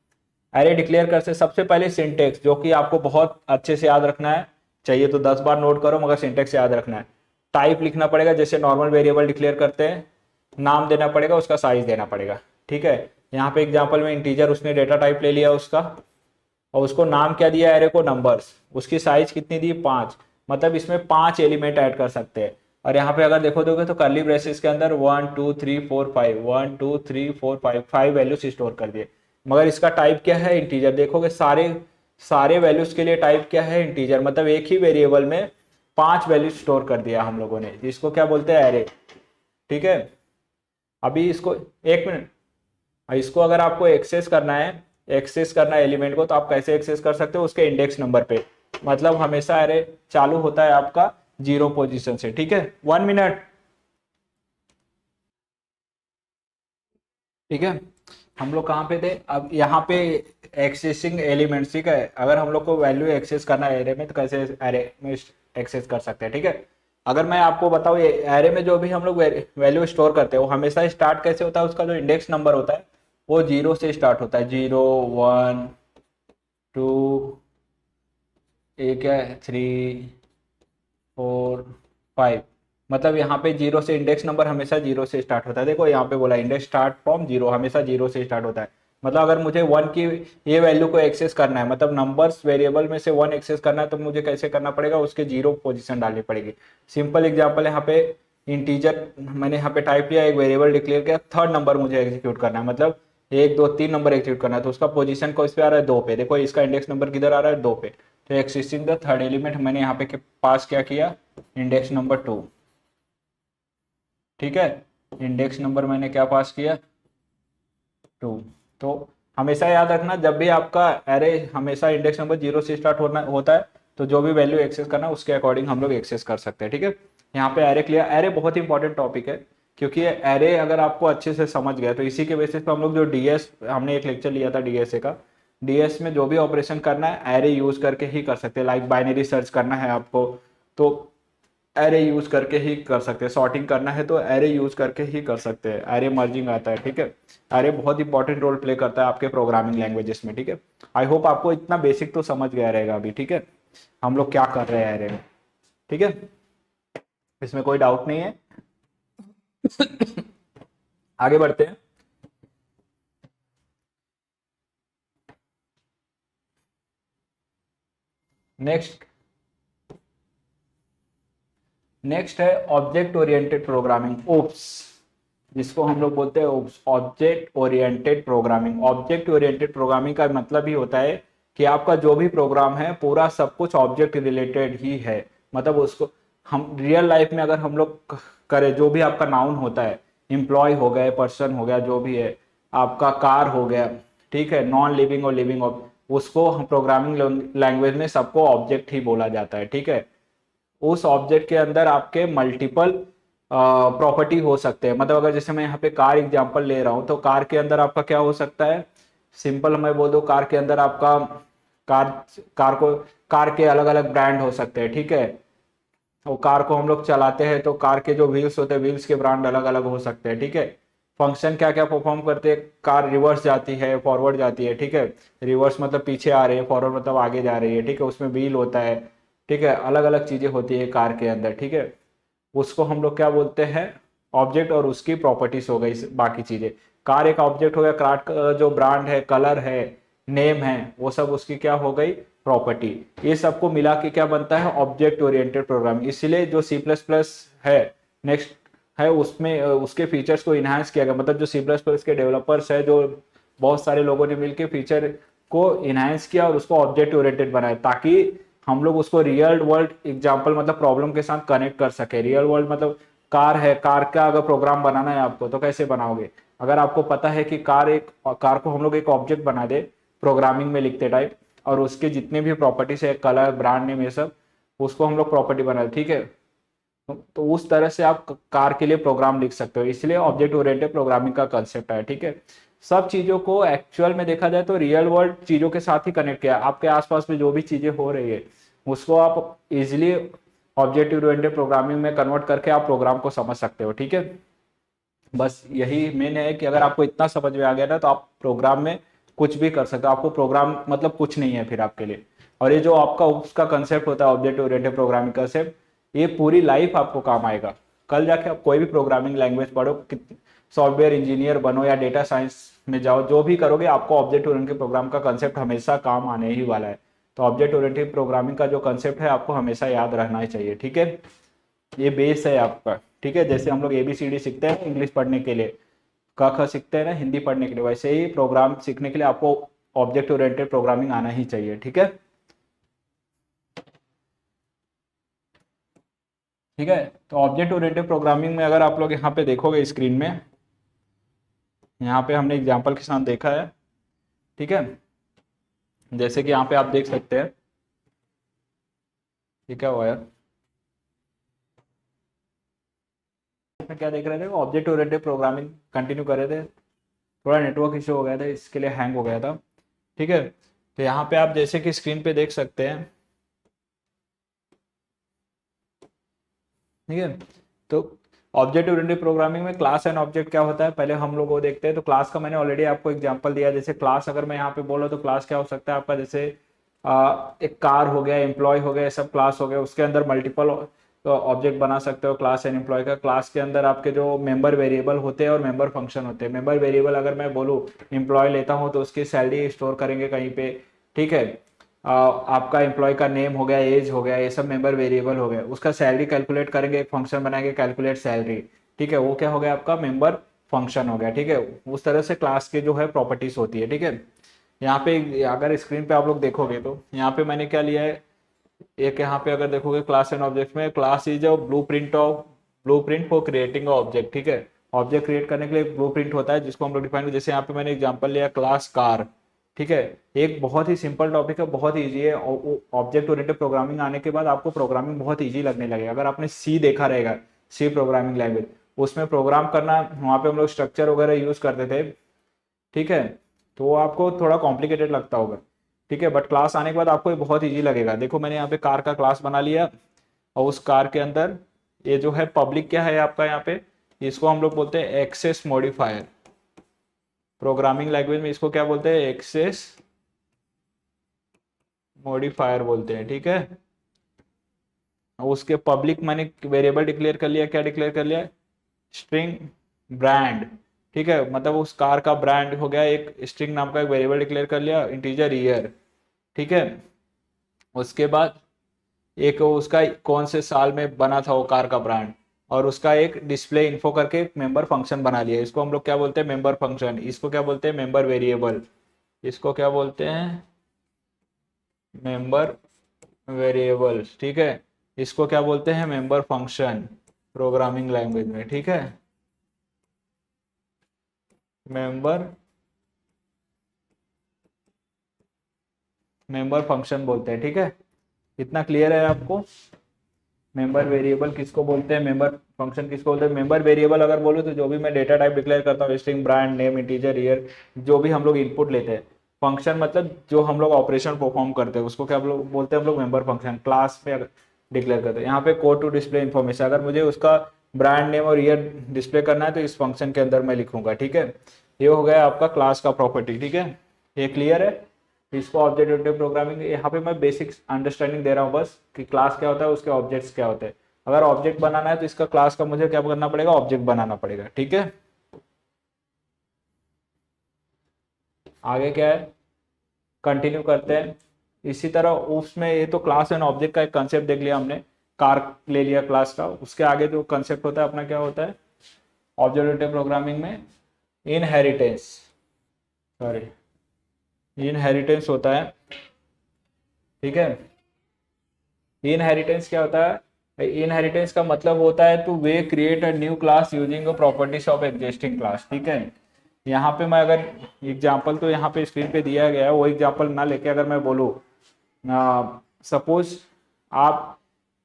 एरे डिक्लेयर कर से सबसे पहले सिंटेक्स, जो कि आपको बहुत अच्छे से याद रखना है, चाहिए तो 10 बार नोट करो, मगर सिंटेक्स याद रखना है। टाइप लिखना पड़ेगा, जैसे नॉर्मल वेरिएबल डिक्लेयर करते हैं, नाम देना पड़ेगा, उसका साइज देना पड़ेगा। ठीक है, यहाँ पे एग्जाम्पल में इंटीजर उसने डेटा टाइप ले लिया उसका, और उसको नाम क्या दिया, एरे को नंबर्स, उसकी साइज कितनी दी, 5, मतलब इसमें 5 एलिमेंट ऐड कर सकते हैं। और यहाँ पे अगर दोगे तो कर्ली ब्रेसेस के अंदर 1 2 3 4 5 1 2 3 4 5 5 वैल्यूज स्टोर कर दिए। मगर इसका टाइप क्या है, इंटीजर। देखोगे सारे सारे वैल्यूज के लिए टाइप क्या है, इंटीजर। मतलब एक ही वेरिएबल में 5 वैल्यूज स्टोर कर दिया हम लोगों ने, जिसको क्या बोलते हैं, एरे। ठीक है, अभी इसको एक मिनट, इसको अगर आपको एक्सेस करना है एलिमेंट को, तो आप कैसे एक्सेस कर सकते हो, उसके इंडेक्स नंबर पे। मतलब हमेशा एरे चालू होता है आपका 0 पोजीशन से। ठीक है, 1 मिनट। ठीक है। हम लोग कहाँ पे थे, अब यहाँ पे एक्सेसिंग एलिमेंट्स, ठीक है। अगर हम लोग को वैल्यू एक्सेस करना है एरे में तो कैसे एरे में एक्सेस कर सकते हैं, ठीक है। अगर मैं आपको बताऊँ एरे में जो भी हम लोग वैल्यू स्टोर करते हैं वो हमेशा स्टार्ट कैसे होता है, उसका जो इंडेक्स नंबर होता है वो 0 से स्टार्ट होता है। 0 1 2, एक है 3 4 5, मतलब यहाँ पे 0 से इंडेक्स नंबर हमेशा 0 से स्टार्ट होता है। देखो यहाँ पे बोला इंडेक्स स्टार्ट फ्रॉम 0, हमेशा 0 से स्टार्ट होता है। मतलब अगर मुझे 1 की ये वैल्यू को एक्सेस करना है, मतलब नंबर्स वेरिएबल में से 1 एक्सेस करना है, तो मुझे कैसे करना पड़ेगा, उसके 0 पोजीशन डालनी पड़ेगी। सिंपल एग्जांपल यहाँ पे इंटीजर मैंने यहाँ पे टाइप किया, एक वेरिएबल डिक्लेयर किया, थर्ड नंबर मुझे एग्जीक्यूट करना है, मतलब 1 2 3 नंबर एग्जीक्यूट करना है, तो उसका पोजीशन को इस पे आ रहा है 2 पे। देखो इसका इंडेक्स नंबर किधर आ रहा है, 2 पे। तो एक्सिस्टिंग द थर्ड एलिमेंट मैंने यहाँ पे पास क्या किया, इंडेक्स नंबर 2, ठीक है। इंडेक्स नंबर मैंने क्या पास किया, 2। तो हमेशा याद रखना, जब भी आपका एरे हमेशा इंडेक्स नंबर 0 से स्टार्ट होना होता है, तो जो भी वैल्यू एक्सेस करना है उसके अकॉर्डिंग हम लोग एक्सेस कर सकते हैं, ठीक है। यहाँ पे एरे क्लियर, एरे बहुत इंपॉर्टेंट टॉपिक है, क्योंकि एरे अगर आपको अच्छे से समझ गया तो इसी के बेसिस पे हम लोग जो डीएस, हमने एक लेक्चर लिया था डीएसए का, डीएस में जो भी ऑपरेशन करना है एरे यूज करके ही कर सकते हैं। लाइक बाइनरी सर्च करना है आपको तो एरे यूज करके ही कर सकते हैं, सॉर्टिंग करना है तो एरे यूज करके ही कर सकते हैं, एरे मर्जिंग आता है, ठीक है। एरे बहुत इंपॉर्टेंट रोल प्ले करता है आपके प्रोग्रामिंग लैंग्वेजेस में, ठीक है। आई होप आपको इतना बेसिक तो समझ गया रहेगा अभी, ठीक है, हम लोग क्या कर रहे हैं एरे में, ठीक है, इसमें कोई डाउट नहीं है। आगे बढ़ते हैं। नेक्स्ट नेक्स्ट है ऑब्जेक्ट ओरिएंटेड प्रोग्रामिंग, ओप्स, जिसको हम लोग बोलते हैं OOPs, object oriented programming. Object oriented programming का मतलब ही होता है कि आपका जो भी प्रोग्राम है पूरा सब कुछ ऑब्जेक्ट रिलेटेड ही है। मतलब उसको हम रियल लाइफ में अगर हम लोग करें, जो भी आपका नाउन होता है, एम्प्लॉय हो गए, पर्सन हो गया, जो भी है, आपका कार हो गया, ठीक है, नॉन लिविंग और लिविंग, उसको हम प्रोग्रामिंग लैंग्वेज में सबको ऑब्जेक्ट ही बोला जाता है, ठीक है। उस ऑब्जेक्ट के अंदर आपके मल्टीपल प्रॉपर्टी हो सकते हैं। मतलब अगर जैसे मैं यहाँ पे कार एग्जांपल ले रहा हूँ, तो कार के अंदर आपका क्या हो सकता है, सिंपल मैं बोल दूँ, कार के अंदर आपका कार कार को कार के अलग अलग ब्रांड हो सकते हैं, ठीक है। और कार को हम लोग चलाते हैं तो कार के जो व्हील्स होते हैं, व्हील्स के ब्रांड अलग अलग हो सकते हैं, ठीक है। फंक्शन क्या क्या परफॉर्म करते हैं, कार रिवर्स जाती है, फॉरवर्ड जाती है, ठीक है। रिवर्स मतलब पीछे आ रही है, फॉरवर्ड मतलब आगे जा रही है, ठीक है, उसमें व्हील होता है, ठीक है, अलग अलग चीजें होती है कार के अंदर, ठीक है। उसको हम लोग क्या बोलते हैं, ऑब्जेक्ट, और उसकी प्रॉपर्टीज हो गई बाकी चीजें। कार एक ऑब्जेक्ट हो गया, कार का जो ब्रांड है, कलर है, नेम है, वो सब उसकी क्या हो गई, प्रॉपर्टी। ये सबको मिला के क्या बनता है, ऑब्जेक्ट ओरिएंटेड प्रोग्रामिंग। इसलिए जो सी प्लस प्लस है, नेक्स्ट है, उसमें उसके फीचर्स को इन्हांस किया गया। मतलब जो सी प्लस प्लस के डेवलपर्स है, जो बहुत सारे लोगों ने मिलकर फीचर को इन्हांस किया और उसको ऑब्जेक्ट ओरिएंटेड बनाया, ताकि हम लोग उसको रियल वर्ल्ड एग्जांपल, मतलब प्रॉब्लम के साथ कनेक्ट कर सके। रियल वर्ल्ड मतलब कार है, कार का अगर प्रोग्राम बनाना है आपको तो कैसे बनाओगे, अगर आपको पता है कि कार को हम लोग एक ऑब्जेक्ट बना दे प्रोग्रामिंग में लिखते टाइप, और उसके जितने भी प्रॉपर्टीज है, कलर, ब्रांड नेम, ये सब, उसको हम लोग प्रॉपर्टी बना दे, ठीक है। तो उस तरह से आप कार के लिए प्रोग्राम लिख सकते हो, इसलिए ऑब्जेक्ट ओरिएंटेड प्रोग्रामिंग का कंसेप्ट है, ठीक है। सब चीजों को एक्चुअल में देखा जाए तो रियल वर्ल्ड चीजों के साथ ही कनेक्ट किया। आपके आसपास में जो भी चीजें हो रही है उसको आप इजिली ऑब्जेक्ट ओरिएंटेड प्रोग्रामिंग में कन्वर्ट करके आप प्रोग्राम को समझ सकते हो, ठीक है। बस यही मेन है कि अगर आपको इतना समझ में आ गया ना, तो आप प्रोग्राम में कुछ भी कर सकते हो। आपको प्रोग्राम मतलब कुछ नहीं है फिर आपके लिए। और ये जो आपका उसका कंसेप्ट होता है, ऑब्जेक्ट ओरिएंटेड प्रोग्रामिंग कंसेप्ट, ये पूरी लाइफ आपको काम आएगा। कल जाके आप कोई भी प्रोग्रामिंग लैंग्वेज पढ़ो, सॉफ्टवेयर इंजीनियर बनो या डेटा साइंस में जाओ, जो भी करोगे आपको ऑब्जेक्ट ओरिएंटेड प्रोग्राम का कंसेप्ट हमेशा काम आने ही वाला है। तो ऑब्जेक्ट ओरिएंटेड प्रोग्रामिंग का जो कंसेप्ट है आपको हमेशा याद रहना ही चाहिए, ठीक है। ये बेस है आपका, ठीक है। जैसे हम लोग ABCD सीखते हैं इंग्लिश पढ़ने के लिए, क ख सीखते हैं ना हिंदी पढ़ने के लिए, वैसे ही प्रोग्राम सीखने के लिए आपको ऑब्जेक्ट ओरिएंटेड प्रोग्रामिंग आना ही चाहिए, ठीक है। ठीक है, तो ऑब्जेक्ट ओरिएंटेड प्रोग्रामिंग में अगर आप लोग यहाँ पे देखोगे स्क्रीन में, यहाँ पे हमने एग्जाम्पल के साथ देखा है, ठीक है। जैसे कि यहाँ पे आप देख सकते हैं, ये क्या हुआ यार, इसमें क्या देख रहे थे, ऑब्जेक्ट ओरिएंटेड प्रोग्रामिंग कंटिन्यू कर रहे थे। थोड़ा नेटवर्क इशू हो गया था, इसके लिए हैंग हो गया था। ठीक है, तो यहाँ पे आप जैसे कि स्क्रीन पे देख सकते हैं। ठीक है, तो ऑब्जेक्ट ओरिएंटेड प्रोग्रामिंग में क्लास एंड ऑब्जेक्ट क्या होता है पहले हम लोग वो देखते हैं। तो क्लास का मैंने ऑलरेडी आपको एग्जांपल दिया। जैसे क्लास अगर मैं यहाँ पे बोला तो क्लास क्या हो सकता है आपका, जैसे एक कार हो गया, एम्प्लॉय हो गया, ये सब क्लास हो गया। उसके अंदर मल्टीपल ऑब्जेक्ट बना सकते हो क्लास एंड एम्प्लॉय का। क्लास के अंदर आपके जो मेंबर वेरिएबल होते हैं और मेंबर फंक्शन होते हैं। मेंबर वेरिएबल अगर मैं बोलूँ एम्प्लॉय लेता हूँ तो उसकी सैलरी स्टोर करेंगे कहीं पे। ठीक है, आपका एम्प्लॉय का नेम हो गया, एज हो गया, ये सब मेंबर वेरिएबल हो गया। उसका सैलरी कैलकुलेट करेंगे, एक फंक्शन बनाएंगे कैलकुलेट सैलरी। ठीक है, वो क्या हो गया आपका मेंबर फंक्शन हो गया। ठीक है, उस तरह से क्लास के जो है प्रॉपर्टीज होती है। ठीक है, यहाँ पे अगर स्क्रीन पे आप लोग देखोगे तो यहाँ पे मैंने क्या लिया है, एक यहाँ पे अगर देखोगे क्लास एंड ऑब्जेक्ट में, class is a blue print for creating object. ठीक है, ऑब्जेक्ट क्रिएट करने के लिए एक ब्लू प्रिंट होता है जिसको हम लोग डिफाइन, जैसे यहाँ पे मैंने एग्जांपल लिया क्लास कार। ठीक है, एक बहुत ही सिंपल टॉपिक है, बहुत ही ईजी है। ऑब्जेक्ट ओरिएंटेड प्रोग्रामिंग आने के बाद आपको प्रोग्रामिंग बहुत ईजी लगने लगेगा। अगर आपने सी देखा रहेगा, सी प्रोग्रामिंग लैंग्वेज, उसमें प्रोग्राम करना, वहाँ पे हम लोग स्ट्रक्चर वगैरह यूज करते थे। ठीक है, तो वो आपको थोड़ा कॉम्प्लिकेटेड लगता होगा। ठीक है, बट क्लास आने के बाद आपको ये बहुत इजी लगेगा। देखो मैंने यहाँ पे कार का क्लास बना लिया, और उस कार के अंदर ये जो है पब्लिक क्या है आपका यहाँ पे, इसको हम लोग बोलते हैं एक्सेस मॉडिफायर। प्रोग्रामिंग लैंग्वेज में इसको क्या बोलते हैं, एक्सेस मॉडिफायर बोलते हैं। ठीक है, उसके पब्लिक मैंने वेरिएबल डिक्लेयर कर लिया, क्या डिक्लेयर कर लिया, स्ट्रिंग ब्रांड। ठीक है, मतलब उस कार का ब्रांड हो गया, एक स्ट्रिंग नाम का एक वेरिएबल डिक्लेयर कर लिया, इंटीजर ईयर। ठीक है, उसके बाद एक उसका कौन से साल में बना था वो कार का ब्रांड, और उसका एक डिस्प्ले इन्फो करके एक मेंबर फंक्शन बना लिया। इसको हम लोग क्या बोलते हैं, मेंबर फंक्शन। इसको क्या बोलते हैं, मेंबर वेरिएबल। इसको क्या बोलते हैं, मेंबर वेरिएबल। ठीक है, इसको क्या बोलते हैं, मेंबर फंक्शन प्रोग्रामिंग लैंग्वेज में। ठीक है, मेंबर मेंबर फंक्शन बोलते हैं। ठीक है, इतना क्लियर है आपको। मेंबर वेरिएबल किसको बोलते हैं, मेंबर फंक्शन किसको बोलते हैं। मेंबर वेरिएबल अगर बोलो तो जो भी मैं डेटा टाइप डिक्लेयर करता हूँ, string brand name integer year, जो भी हम लोग इनपुट लेते हैं। फंक्शन मतलब जो हम लोग ऑपरेशन परफॉर्म करते हैं उसको क्या हम लोग बोलते हैं, हम लोग मेंबर फंक्शन। क्लास में डिक्लेयर करते हैं। यहाँ पे कोड टू डिस्प्ले इन्फॉर्मेशन, अगर मुझे उसका ब्रांड नेम और ईयर डिस्प्ले करना है तो इस फंक्शन के अंदर मैं लिखूंगा। ठीक है, ये हो गया आपका क्लास का प्रॉपर्टी। ठीक है, ये क्लियर है। इसको ऑब्जेक्ट ओरिएंटेड प्रोग्रामिंग, यहाँ पे मैं बेसिक अंडरस्टैंडिंग दे रहा हूँ बस, कि क्लास क्या होता है, उसके ऑब्जेक्ट्स क्या होते हैं। अगर ऑब्जेक्ट बनाना है तो इसका क्लास का मुझे क्या करना पड़ेगा, ऑब्जेक्ट बनाना पड़ेगा। ठीक है, आगे क्या है, कंटिन्यू करते हैं। इसी तरह उसमें ये तो क्लास एंड ऑब्जेक्ट का एक कंसेप्ट देख लिया हमने, कार ले लिया क्लास का। उसके आगे जो कंसेप्ट होता है अपना क्या होता है ऑब्जेक्ट ओरिएंटेड प्रोग्रामिंग में, इनहेरिटेंस। सॉरी, इनहेरिटेंस होता है। ठीक है, इनहेरिटेंस क्या होता है, इनहेरिटेंस का मतलब होता है two way create a new class using properties of existing class. ठीक है, यहाँ पे मैं अगर एग्जांपल तो यहाँ पे स्क्रीन पे दिया गया है, वो एग्जांपल ना लेके अगर मैं बोलूँ, सपोज आप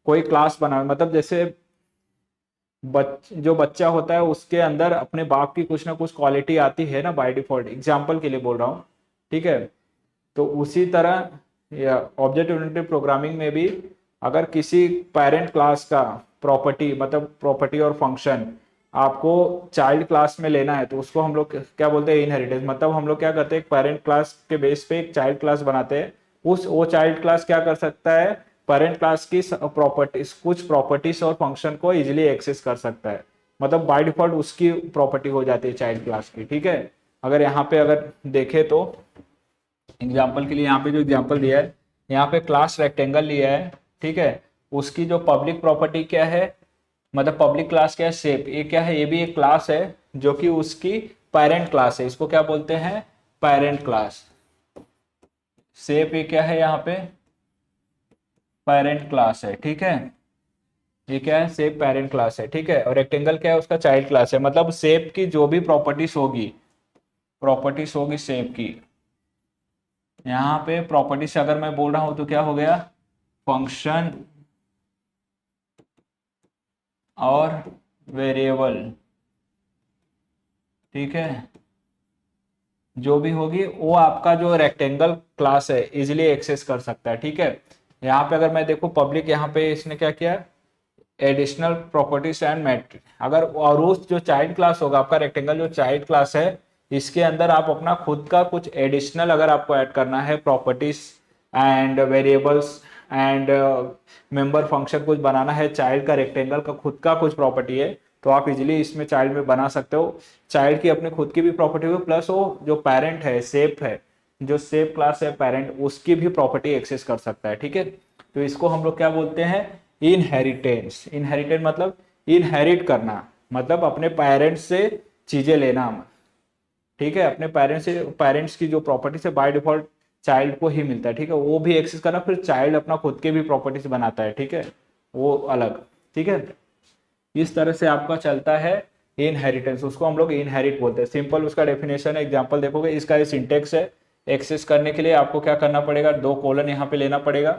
कोई क्लास बना, मतलब जैसे जो बच्चा होता है उसके अंदर अपने बाप की कुछ ना कुछ क्वालिटी आती है ना बाय डिफॉल्ट, एग्जांपल के लिए बोल रहा हूँ। ठीक है, तो उसी तरह या ऑब्जेक्ट ओरिएंटेड प्रोग्रामिंग में भी अगर किसी पेरेंट क्लास का प्रॉपर्टी, मतलब प्रॉपर्टी और फंक्शन आपको चाइल्ड क्लास में लेना है तो उसको हम लोग क्या बोलते हैं, इनहेरिटेंस। मतलब हम लोग क्या करते हैं, एक पेरेंट क्लास के बेस पे एक चाइल्ड क्लास बनाते हैं। वो चाइल्ड क्लास क्या कर सकता है, पेरेंट क्लास की प्रॉपर्टीज, कुछ प्रॉपर्टीज और फंक्शन को इजिली एक्सेस कर सकता है। मतलब बाय डिफॉल्ट उसकी प्रॉपर्टी हो जाती है चाइल्ड क्लास की। ठीक है, अगर यहाँ पे अगर देखे तो एग्जाम्पल के लिए यहाँ पे जो एग्जाम्पल दिया है, यहाँ पे क्लास रेक्टेंगल लिया है। ठीक है, उसकी जो पब्लिक प्रॉपर्टी क्या है, मतलब पब्लिक क्लास क्या है, शेप। ये क्या है, ये भी एक क्लास है जो कि उसकी पेरेंट क्लास है। इसको क्या बोलते हैं, पेरेंट क्लास। शेप ये क्या है, यहाँ पे पेरेंट क्लास है। ठीक है, ये क्या है, शेप पेरेंट क्लास है। ठीक है, और रेक्टेंगल क्या है, उसका चाइल्ड क्लास है। मतलब शेप की जो भी प्रॉपर्टीज होगी शेप की, यहाँ पे प्रॉपर्टी से अगर मैं बोल रहा हूं तो क्या हो गया, फंक्शन और वेरिएबल। ठीक है, जो भी होगी वो आपका जो रेक्टेंगल क्लास है इजिली एक्सेस कर सकता है। ठीक है, यहाँ पे अगर मैं देखूँ पब्लिक, यहाँ पे इसने क्या किया, एडिशनल प्रॉपर्टीज एंड मैट्रिक, अगर और उस जो चाइल्ड क्लास होगा आपका रेक्टेंगल जो चाइल्ड क्लास है, इसके अंदर आप अपना खुद का कुछ एडिशनल अगर आपको ऐड करना है properties and variables and member function कुछ बनाना है, चाइल्ड का रेक्टेंगल का खुद का कुछ प्रॉपर्टी है, तो आप इजीली इसमें चाइल्ड में बना सकते हो। चाइल्ड की अपनी खुद की भी प्रॉपर्टी हो, प्लस वो जो पेरेंट है सेप है, जो सेप क्लास है पेरेंट, उसकी भी प्रॉपर्टी एक्सेस कर सकता है। ठीक है, तो इसको हम लोग क्या बोलते हैं, इनहेरिटेंस। इनहेरिटेंस मतलब इनहेरिट करना, मतलब अपने पेरेंट्स से चीजें लेना। ठीक है, अपने पेरेंट्स से, पेरेंट्स की जो प्रॉपर्टी से बाय डिफॉल्ट चाइल्ड को ही मिलता है। ठीक है, वो भी एक्सेस करना, फिर चाइल्ड अपना खुद के भी प्रॉपर्टीज बनाता है। ठीक है, वो अलग। ठीक है, इस तरह से आपका चलता है इनहेरिटेंस, उसको हम लोग इनहेरिट बोलते हैं। सिंपल उसका डेफिनेशन है, एग्जांपल देखोगे, इसका सिंटेक्स है। एक्सेस करने के लिए आपको क्या करना पड़ेगा, 2 कोलन यहाँ पे लेना पड़ेगा,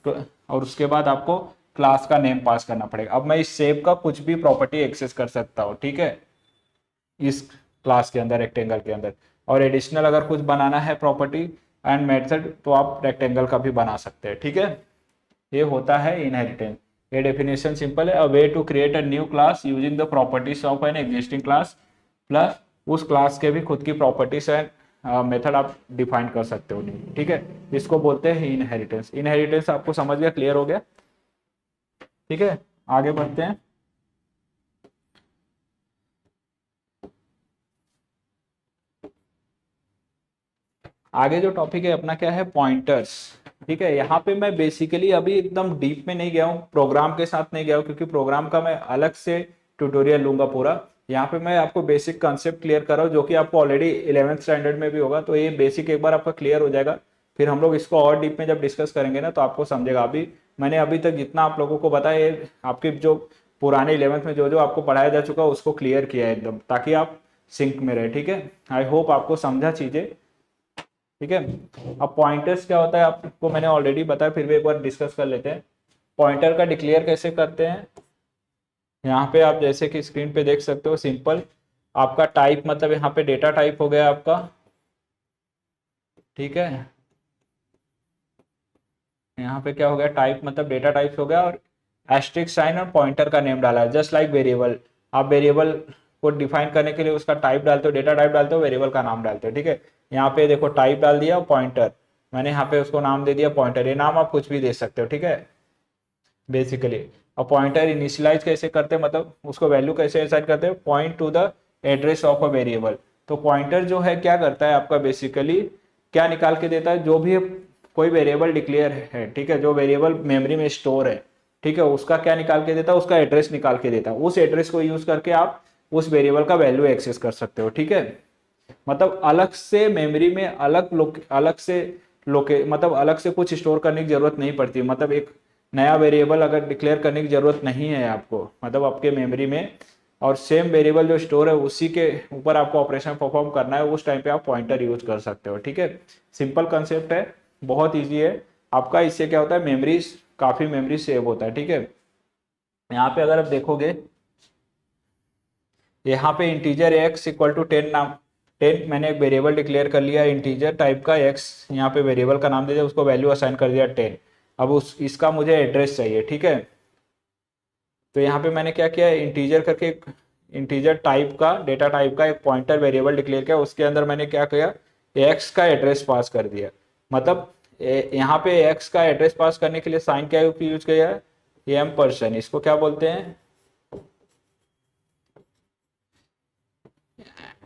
तो और उसके बाद आपको क्लास का नेम पास करना पड़ेगा। अब मैं इस शेप का कुछ भी प्रॉपर्टी एक्सेस कर सकता हूँ। ठीक है, इस क्लास के अंदर, रेक्टेंगल के अंदर, और एडिशनल अगर कुछ बनाना है प्रॉपर्टी एंड मेथड, तो आप रेक्टेंगल का भी बना सकते हैं। ठीक है, ये होता है इनहेरिटेंस। ये डेफिनेशन सिंपल है, a way to create a new class using the properties of an existing class, plus उस क्लास के भी खुद की प्रॉपर्टीज एंड मेथड आप डिफाइन कर सकते हो। ठीक है, इसको बोलते हैं इनहेरिटेंस। इनहेरिटेंस आपको समझ गया, क्लियर हो गया? ठीक है, आगे बढ़ते हैं। आगे जो टॉपिक है अपना क्या है, पॉइंटर्स। ठीक है, यहाँ पे मैं बेसिकली अभी एकदम डीप में नहीं गया हूँ, प्रोग्राम के साथ नहीं गया हूँ, क्योंकि प्रोग्राम का मैं अलग से ट्यूटोरियल लूंगा पूरा। यहाँ पे मैं आपको बेसिक कंसेप्ट क्लियर कर रहा हूँ, जो कि आपको ऑलरेडी 11th स्टैंडर्ड में भी होगा, तो ये बेसिक एक बार आपका क्लियर हो जाएगा। फिर हम लोग इसको और डीप में जब डिस्कस करेंगे ना, तो आपको समझेगा। अभी मैंने अभी तक जितना आप लोगों को बताया, ये आपके जो पुराने 11th में जो जो आपको पढ़ाया जा चुका है उसको क्लियर किया है एकदम, ताकि आप सिंक में रहे। ठीक है, आई होप आपको समझा चीजें। ठीक है, अब पॉइंटर्स क्या होता है आपको मैंने ऑलरेडी बताया, फिर भी एक बार डिस्कस कर लेते हैं। पॉइंटर का डिक्लेयर कैसे करते हैं, यहाँ पे आप जैसे कि स्क्रीन पे देख सकते हो, सिंपल आपका टाइप, मतलब यहाँ पे डेटा टाइप हो गया आपका। ठीक है, यहाँ पे क्या हो गया, टाइप मतलब डेटा टाइप हो गया, और एस्ट्रिक साइन और पॉइंटर का नेम डाला है, जस्ट लाइक वेरिएबल। आप वेरिएबल को डिफाइन करने के लिए उसका टाइप डालते हो, डेटा टाइप डालते हो, वेरिएबल का नाम डालते हो। ठीक है, यहाँ पे देखो टाइप डाल दिया पॉइंटर, मैंने यहाँ पे उसको नाम दे दिया पॉइंटर। ये नाम आप कुछ भी दे सकते हो। ठीक है, बेसिकली अब पॉइंटर इनिशियलाइज कैसे करते हैं, मतलब उसको वैल्यू कैसे असाइन करते हैं, point two the address of a variable. तो पॉइंटर जो है क्या करता है आपका, बेसिकली क्या निकाल के देता है, जो भी कोई वेरिएबल डिक्लेयर है, ठीक है, जो वेरिएबल मेमोरी में स्टोर है, ठीक है, उसका क्या निकाल के देता है, उसका एड्रेस निकाल के देता है। उस एड्रेस को यूज करके आप उस वेरिएबल का वैल्यू एक्सेस कर सकते हो। ठीक है, मतलब अलग से मेमोरी में अलग से मतलब अलग से कुछ स्टोर करने की जरूरत नहीं पड़ती। मतलब एक नया वेरिएबल अगर डिक्लेयर करने की जरूरत नहीं है आपको, मतलब आपके मेमोरी में, और सेम वेरिएबल जो स्टोर है उसी के ऊपर आपको ऑपरेशन परफॉर्म करना है, उस टाइम पे आप पॉइंटर यूज कर सकते हो। ठीक है, सिंपल कंसेप्ट है, बहुत ईजी है आपका। इससे क्या होता है, मेमोरी, काफी मेमोरी सेव होता है। ठीक है, यहाँ पे अगर आप देखोगे, यहाँ पे इंटीजर x इक्वल टू 10 नाम, 10 मैंने एक वेरिएबल डिक्लेयर कर लिया इंटीजर टाइप का x, यहाँ पे वेरिएबल का नाम दे दिया, उसको वैल्यू असाइन कर दिया 10। अब उस इसका मुझे एड्रेस चाहिए। ठीक है, तो यहाँ पे मैंने क्या किया, इंटीजर करके एक इंटीजर टाइप का, डेटा टाइप का एक पॉइंटर वेरिएबल डिक्लेयर किया, उसके अंदर मैंने क्या किया, x का एड्रेस पास कर दिया। मतलब यहाँ पे x का एड्रेस पास करने के लिए साइन क्या यूज किया है, एम%, इसको क्या बोलते हैं,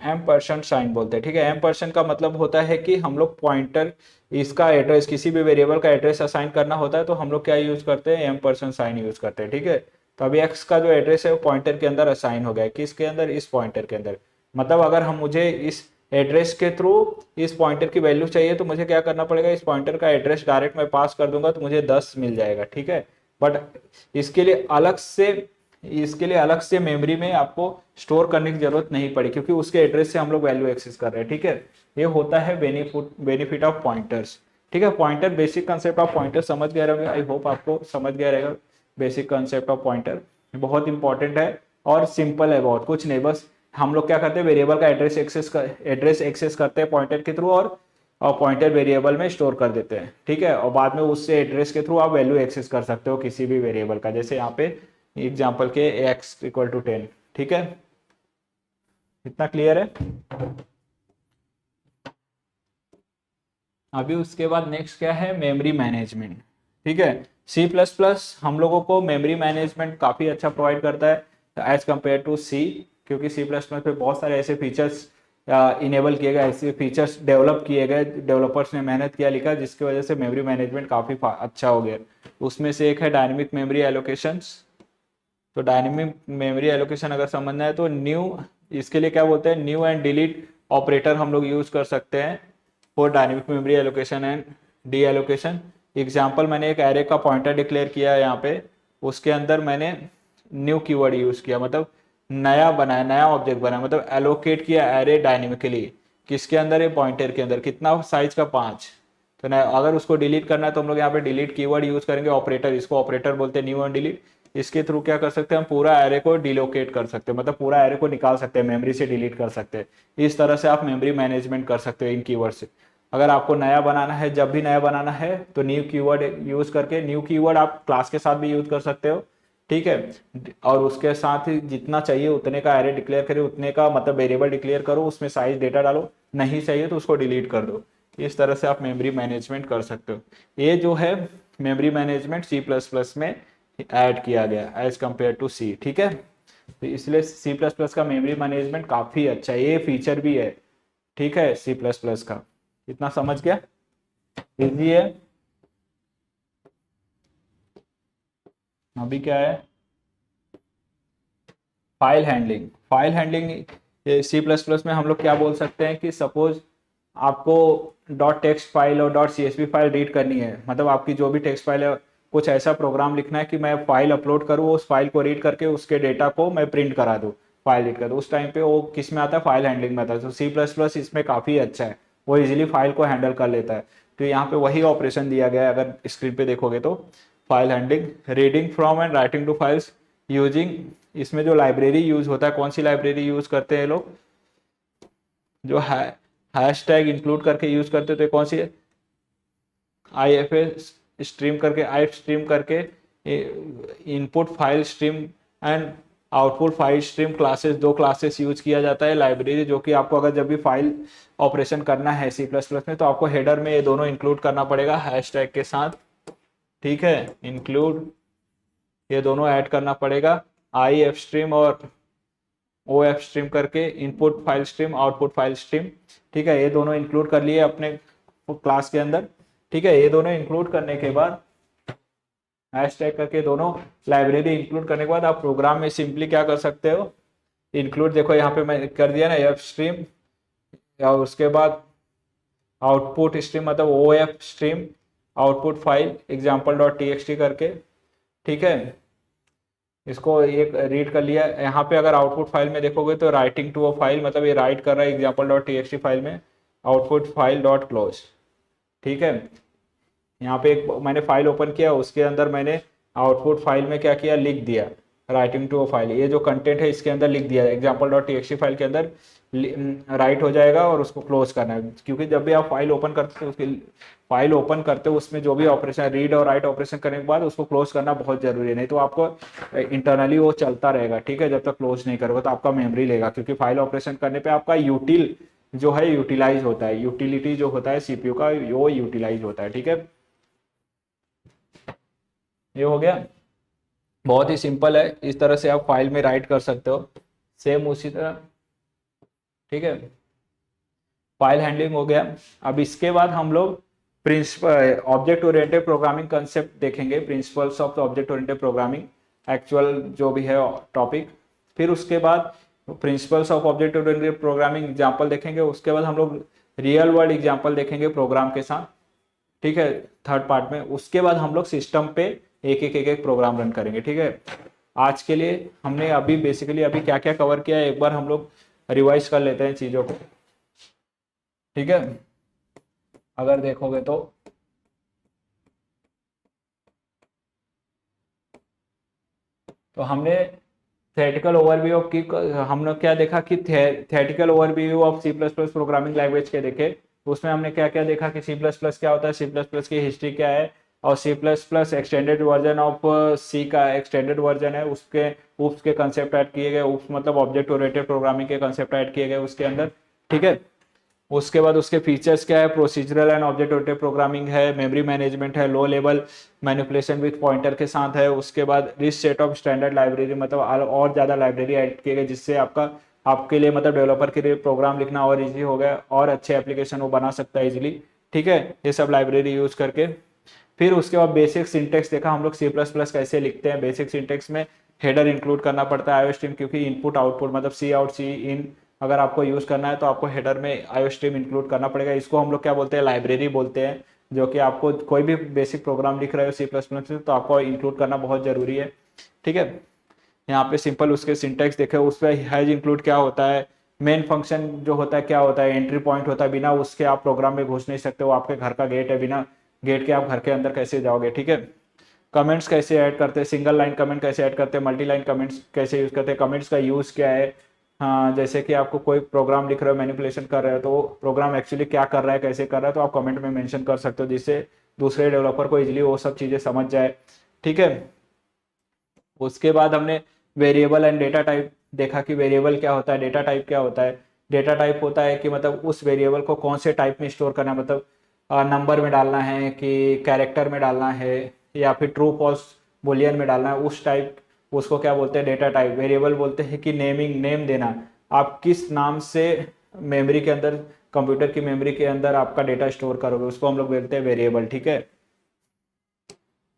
एम% साइन बोलते हैं। ठीक है, एम% का मतलब होता है कि हम लोग पॉइंटर, इसका एड्रेस, किसी भी वेरिएबल का एड्रेस असाइन करना होता है, तो हम लोग क्या यूज करते हैं, एम% साइन यूज करते हैं। ठीक है, तो अभी एक्स का जो एड्रेस है वो पॉइंटर के अंदर असाइन हो गया है, किसके अंदर, इस पॉइंटर के अंदर। मतलब अगर हम मुझे इस एड्रेस के थ्रू इस पॉइंटर की वैल्यू चाहिए, तो मुझे क्या करना पड़ेगा, इस पॉइंटर का एड्रेस डायरेक्ट मैं पास कर दूंगा, तो मुझे 10 मिल जाएगा। ठीक है, बट इसके लिए अलग से इसके लिए अलग से मेमोरी में आपको स्टोर करने की जरूरत नहीं पड़ी, क्योंकि उसके एड्रेस से हम लोग वैल्यू एक्सेस कर रहे हैं। ठीक है, ये होता है बेनिफिट ऑफ पॉइंटर्स। ठीक है, pointer, basic concept of pointer समझ गया रहेगा, आई होप आपको समझ गया रहेगा। बेसिक कंसेप्ट ऑफ पॉइंटर बहुत इंपॉर्टेंट है और सिंपल है, बहुत कुछ नहीं, बस हम लोग क्या करते हैं, वेरिएबल का एड्रेस एक्सेस करते हैं पॉइंटर के थ्रू, और पॉइंटर वेरिएबल में स्टोर कर देते हैं, ठीक है। और बाद में उससे एड्रेस के थ्रू आप वैल्यू एक्सेस कर सकते हो किसी भी वेरिएबल का, जैसे यहाँ पे एग्जांपल के x=10, ठीक है। इतना क्लियर है। अभी उसके बाद नेक्स्ट क्या है, मेमोरी मैनेजमेंट, ठीक है। सी प्लस प्लस हम लोगों को मेमोरी मैनेजमेंट काफ़ी अच्छा प्रोवाइड करता है एज कम्पेयर टू सी, क्योंकि सी प्लस प्लस पे बहुत सारे ऐसे फीचर्स इनेबल किए गए, ऐसे फीचर्स डेवलप किए गए, डेवलपर्स ने मेहनत किया लिखा, जिसकी वजह से मेमोरी मैनेजमेंट काफ़ी अच्छा हो गया। उसमें से एक है डायनेमिक मेमोरी एलोकेशंस। तो डायनेमिक मेमोरी एलोकेशन अगर समझना है तो इसके लिए क्या बोलते हैं, न्यू एंड डिलीट ऑपरेटर हम लोग यूज कर सकते हैं for dynamic memory allocation and D allocation. Example, मैंने एक एरे का पॉइंटर डिक्लेयर किया है यहाँ पे, उसके अंदर मैंने न्यू कीवर्ड यूज किया, मतलब नया बनाया, नया ऑब्जेक्ट बनाया, मतलब एलोकेट किया एरे डायनेमिकली। किसके अंदर है, पॉइंटर के अंदर। कितना साइज का, 5। तो ना अगर उसको डिलीट करना है तो हम लोग यहाँ पे डिलीट कीवर्ड यूज करेंगे, ऑपरेटर, इसको ऑपरेटर बोलते हैं, न्यू एंड डिलीट। इसके थ्रू क्या कर सकते हैं, हम पूरा एरे को डिलोकेट कर सकते हैं, मतलब पूरा एरे को निकाल सकते हैं, मेमोरी से डिलीट कर सकते हैं। इस तरह से आप मेमोरी मैनेजमेंट कर सकते हो इन कीवर्ड से। अगर आपको नया बनाना है, जब भी नया बनाना है तो न्यू कीवर्ड यूज करके, न्यू कीवर्ड आप क्लास के साथ भी यूज कर सकते हो, ठीक है। और उसके साथ ही जितना चाहिए उतने का एरे डिक्लेयर करो, उतने का मतलब वेरिएबल डिक्लेयर करो, उसमें साइज डेटा डालो, नहीं चाहिए तो उसको डिलीट कर दो। इस तरह से आप मेमोरी मैनेजमेंट कर सकते हो। ये जो है memory management C plus plus में ऐड किया गया एज कंपेयर टू सी, ठीक है। तो इसलिए सी प्लस प्लस का मेमोरी मैनेजमेंट काफ़ी अच्छा है, ये फीचर भी है, ठीक है, सी प्लस प्लस का। इतना समझ गया, इजी है। अभी क्या है, file handling. File handling C plus plus में हम लोग क्या बोल सकते हैं कि सपोज आपको डॉट टेक्स्ट फाइल और डॉट CSV फाइल रीड करनी है, मतलब आपकी जो भी टेक्स्ट फाइल है, कुछ ऐसा प्रोग्राम लिखना है कि मैं फाइल अपलोड करूँ, उस फाइल को रीड करके उसके डेटा को मैं प्रिंट करा दूँ, फाइल रीड कर दूँ। उस टाइम पे वो किस में आता है, फाइल हैंडलिंग में आता है। तो सी प्लस प्लस इसमें काफ़ी अच्छा है, वो इजीली फाइल को हैंडल कर लेता है। तो यहाँ पे वही ऑपरेशन दिया गया है, अगर स्क्रीन पे देखोगे तो file handling, reading from and writing to files using. इसमें जो लाइब्रेरी यूज होता है, कौन सी लाइब्रेरी यूज करते हैं लोग, जो हैश टैग इंक्लूड करके यूज करते थे, कौन सी, आई स्ट्रीम करके input file stream and output file stream classes, 2 classes use किया जाता है लाइब्रेरी, जो कि आपको अगर जब भी फाइल ऑपरेशन करना है सी प्लस प्लस में तो आपको हेडर में ये दोनों इंक्लूड करना पड़ेगा हैश टैग के साथ, ठीक है। इंक्लूड, ये दोनों ऐड करना पड़ेगा, आई एफ स्ट्रीम और ओ एफ स्ट्रीम करके, input file stream output file stream, ठीक है। ये दोनों इंक्लूड कर लिए अपने क्लास के अंदर, ठीक है। ये दोनों इंक्लूड करने के बाद, हैशटैग करके दोनों लाइब्रेरी इंक्लूड करने के बाद, आप प्रोग्राम में सिंपली क्या कर सकते हो, इंक्लूड, देखो यहाँ पे मैं कर दिया ना एफ स्ट्रीम, और उसके बाद आउटपुट स्ट्रीम, मतलब O F stream output file example dot T करके, ठीक है। इसको एक रीड कर लिया। यहाँ पे अगर आउटपुट फाइल में देखोगे तो राइटिंग टू अ फाइल, मतलब ये राइट कर रहा है एग्जाम्पल डॉट टी फाइल में, आउटपुट फाइल डॉट क्लोज, ठीक है। यहाँ पे एक मैंने फाइल ओपन किया, उसके अंदर मैंने आउटपुट फाइल में क्या किया, लिख दिया राइटिंग टू अ फाइल, ये जो कंटेंट है इसके अंदर लिख दिया एग्जाम्पल डॉट टी फाइल के अंदर राइट हो जाएगा, और उसको क्लोज करना है। क्योंकि जब भी आप फाइल ओपन करते हो, उसकी फाइल ओपन करते हो, उसमें जो भी ऑपरेशन, रीड और राइट ऑपरेशन करने के बाद उसको क्लोज करना बहुत जरूरी है, नहीं तो आपको इंटरनली वो चलता रहेगा, ठीक है। जब तक क्लोज नहीं करोगे तो आपका मेमोरी लेगा, क्योंकि फाइल ऑपरेशन करने पे आपका यूटिल जो है यूटिलाइज होता है, यूटिलिटी जो होता है सीपीयू का वो यूटिलाइज होता है, ठीक है। ये हो गया, बहुत ही सिंपल है, इस तरह से आप फाइल में राइट कर सकते हो, सेम उसी तरह, ठीक है। फाइल हैंडलिंग हो गया। अब इसके बाद हम लोग principle object oriented programming concept देखेंगे, principles of object oriented programming, actual जो भी है टॉपिक। फिर उसके बाद principles of object oriented programming example देखेंगे, उसके बाद हम लोग रियल वर्ल्ड एग्जांपल देखेंगे प्रोग्राम के साथ, ठीक है, थर्ड पार्ट में। उसके बाद हम लोग सिस्टम पे एक एक प्रोग्राम रन करेंगे, ठीक है। आज के लिए हमने अभी बेसिकली अभी क्या क्या कवर किया है, एक बार हम लोग रिवाइज कर लेते हैं चीज़ों को, ठीक है। अगर देखोगे तो हमने थेटिकल ओवरव्यू ऑफ की हम लोग क्या देखा कि theoretical overview of C plus plus programming language के देखे। उसमें हमने क्या क्या देखा कि सी प्लस प्लस क्या होता है, सी प्लस प्लस की हिस्ट्री क्या है, और C plus plus extended version of C का एक्सटेंडेड वर्जन है, उसके ऊप्स के कंसेप्ट ऐड किए गए। ऊप्स मतलब ऑब्जेक्ट ओरिएंटेड प्रोग्रामिंग के कंसेप्ट ऐड किए गए उसके अंदर, ठीक है। उसके बाद उसके फीचर्स क्या है, procedural and object oriented programming है, मेमोरी मैनेजमेंट है, low level manipulation with pointer के साथ है। उसके बाद rich set of standard library, मतलब और ज़्यादा लाइब्रेरी ऐड किए गए जिससे आपके लिए मतलब डेवलपर के लिए प्रोग्राम लिखना और इजी हो गया और अच्छे एप्लीकेशन वो बना सकता है इजीली, ठीक है, ये सब लाइब्रेरी यूज़ करके। फिर उसके बाद बेसिक सिंटेक्स देखा हम लोग सी प्लस प्लस कैसे लिखते हैं। बेसिक सिंटेक्स में हेडर इंक्लूड करना पड़ता है आईओ स्ट्रीम, क्योंकि इनपुट आउटपुट मतलब सी आउट सी इन अगर आपको यूज़ करना है तो आपको हेडर में आईओ स्ट्रीम इंक्लूड करना पड़ेगा। इसको हम लोग क्या बोलते हैं, लाइब्रेरी बोलते हैं, जो कि आपको कोई भी बेसिक प्रोग्राम लिख रहे हो सी प्लस प्लस में तो आपको इंक्लूड करना बहुत ज़रूरी है, ठीक है। यहाँ पे सिंपल उसके सिंटेक्स देखे, उस पर हैज इंक्लूड क्या होता है, मेन फंक्शन जो होता है क्या होता है, एंट्री पॉइंट होता है, बिना उसके आप प्रोग्राम में घुस नहीं सकते, वो आपके घर का गेट है, बिना गेट के आप घर के अंदर कैसे जाओगे, ठीक है। कमेंट्स कैसे ऐड करते हैं, सिंगल लाइन कमेंट कैसे ऐड करते हैं, मल्टी लाइन कमेंट्स कैसे यूज़ करते हैं, कमेंट्स का यूज़ क्या है। हाँ, जैसे कि आपको कोई प्रोग्राम लिख रहे हो, मैनिपुलेशन कर रहे हो, तो वो प्रोग्राम एक्चुअली क्या कर रहा है, कैसे कर रहा है, तो आप कमेंट में मेंशन कर सकते हो जिससे दूसरे डेवलपर को इजीली वो सब चीज़ें समझ जाए, ठीक है। उसके बाद हमने वेरिएबल एंड डेटा टाइप देखा कि वेरिएबल क्या होता है, डेटा टाइप क्या होता है। डेटा टाइप होता है कि मतलब उस वेरिएबल को कौन से टाइप में स्टोर करना है, मतलब नंबर में डालना है कि कैरेक्टर में डालना है या फिर ट्रू फॉल्स बुलियन में डालना है, उस टाइप उसको क्या बोलते हैं, डेटा टाइप। वेरिएबल बोलते हैं कि नेमिंग, नेम देना, आप किस नाम से मेमोरी के अंदर, कंप्यूटर की मेमोरी के अंदर आपका डेटा स्टोर करोगे, उसको हम लोग बोलते हैं वेरिएबल, ठीक है।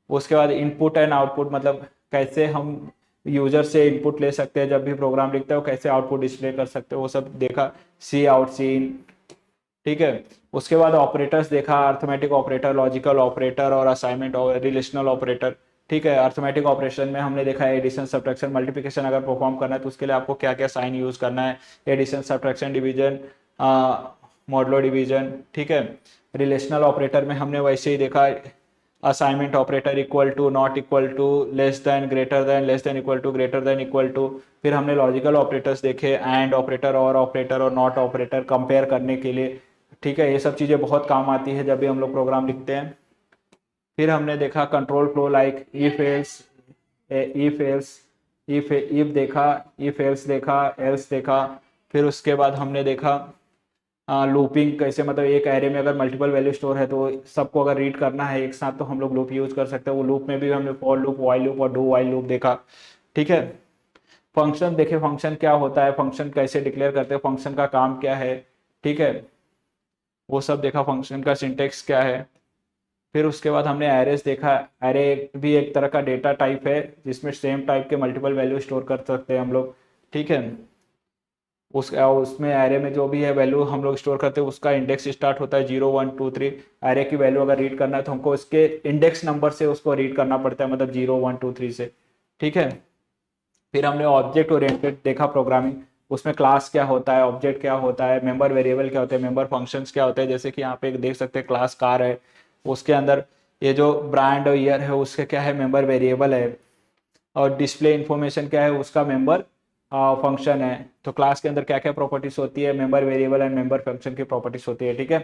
उसके बाद इनपुट एंड आउटपुट, मतलब कैसे हम यूजर से इनपुट ले सकते हैं जब भी प्रोग्राम लिखते हो, कैसे आउटपुट डिस्प्ले कर सकते हो, वो सब देखा, सी आउट सी इन, ठीक है। उसके बाद ऑपरेटर्स देखा, अर्थमेटिक ऑपरेटर, लॉजिकल ऑपरेटर और असाइनमेंट और रिलेशनल ऑपरेटर, ठीक है। अर्थमेटिक ऑपरेशन में हमने देखा है एडिशन सब्ट्रैक्शन मल्टीप्लिकेशन अगर परफॉर्म करना है तो उसके लिए आपको क्या क्या साइन यूज करना है, addition subtraction division, modulo division, ठीक है। रिलेशनल ऑपरेटर में हमने वैसे ही देखा, assignment operator, equal to, not equal to, less than, greater than, less than equal to, greater than equal to. फिर हमने लॉजिकल ऑपरेटर्स देखे, एंड ऑपरेटर और नॉट ऑपरेटर कंपेयर करने के लिए, ठीक है। ये सब चीज़ें बहुत काम आती है जब भी हम लोग प्रोग्राम लिखते हैं। फिर हमने देखा control flow like if else, if else, if देखा, इफ एल्स देखा, एल्स देखा। फिर उसके बाद हमने देखा लूपिंग कैसे, मतलब एक एरे में अगर मल्टीपल वैल्यू स्टोर है तो सबको अगर रीड करना है एक साथ तो हम लोग लूप यूज कर सकते हैं। वो लूप में भी हमने फॉर लूप, वाइल लूप और डू वाइल लूप देखा, ठीक है। फंक्शन देखे, फंक्शन क्या होता है, फंक्शन कैसे डिक्लेयर करते हैं, फंक्शन का काम क्या है, ठीक है, वो सब देखा, फंक्शन का सिंटेक्स क्या है। फिर उसके बाद हमने एरेस देखा, एरे भी एक तरह का डेटा टाइप है जिसमें सेम टाइप के मल्टीपल वैल्यू स्टोर कर सकते हैं हम लोग, ठीक है। उसमें एरे में जो भी है वैल्यू हम लोग स्टोर करते हैं उसका इंडेक्स स्टार्ट होता है 0 1 2 3। एरे की वैल्यू अगर रीड करना है तो हमको उसके इंडेक्स नंबर से उसको रीड करना पड़ता है, मतलब 0 1 2 3 से, ठीक है। फिर हमने ऑब्जेक्ट ओरिएंटेड देखा प्रोग्रामिंग, उसमें क्लास क्या होता है, ऑब्जेक्ट क्या होता है, मेंबर वेरिएबल क्या होते हैं, मेंबर फंक्शंस क्या होते हैं। जैसे कि यहाँ पे देख सकते हैं क्लास कार है, उसके अंदर ये जो ब्रांड और ईयर है उसके क्या है, मेंबर वेरिएबल है, और डिस्प्ले इन्फॉर्मेशन क्या है, उसका मेंबर फंक्शन है। तो क्लास के अंदर क्या क्या प्रॉपर्टीज होती है, member variable and member function की प्रॉपर्टीज होती है, ठीक है।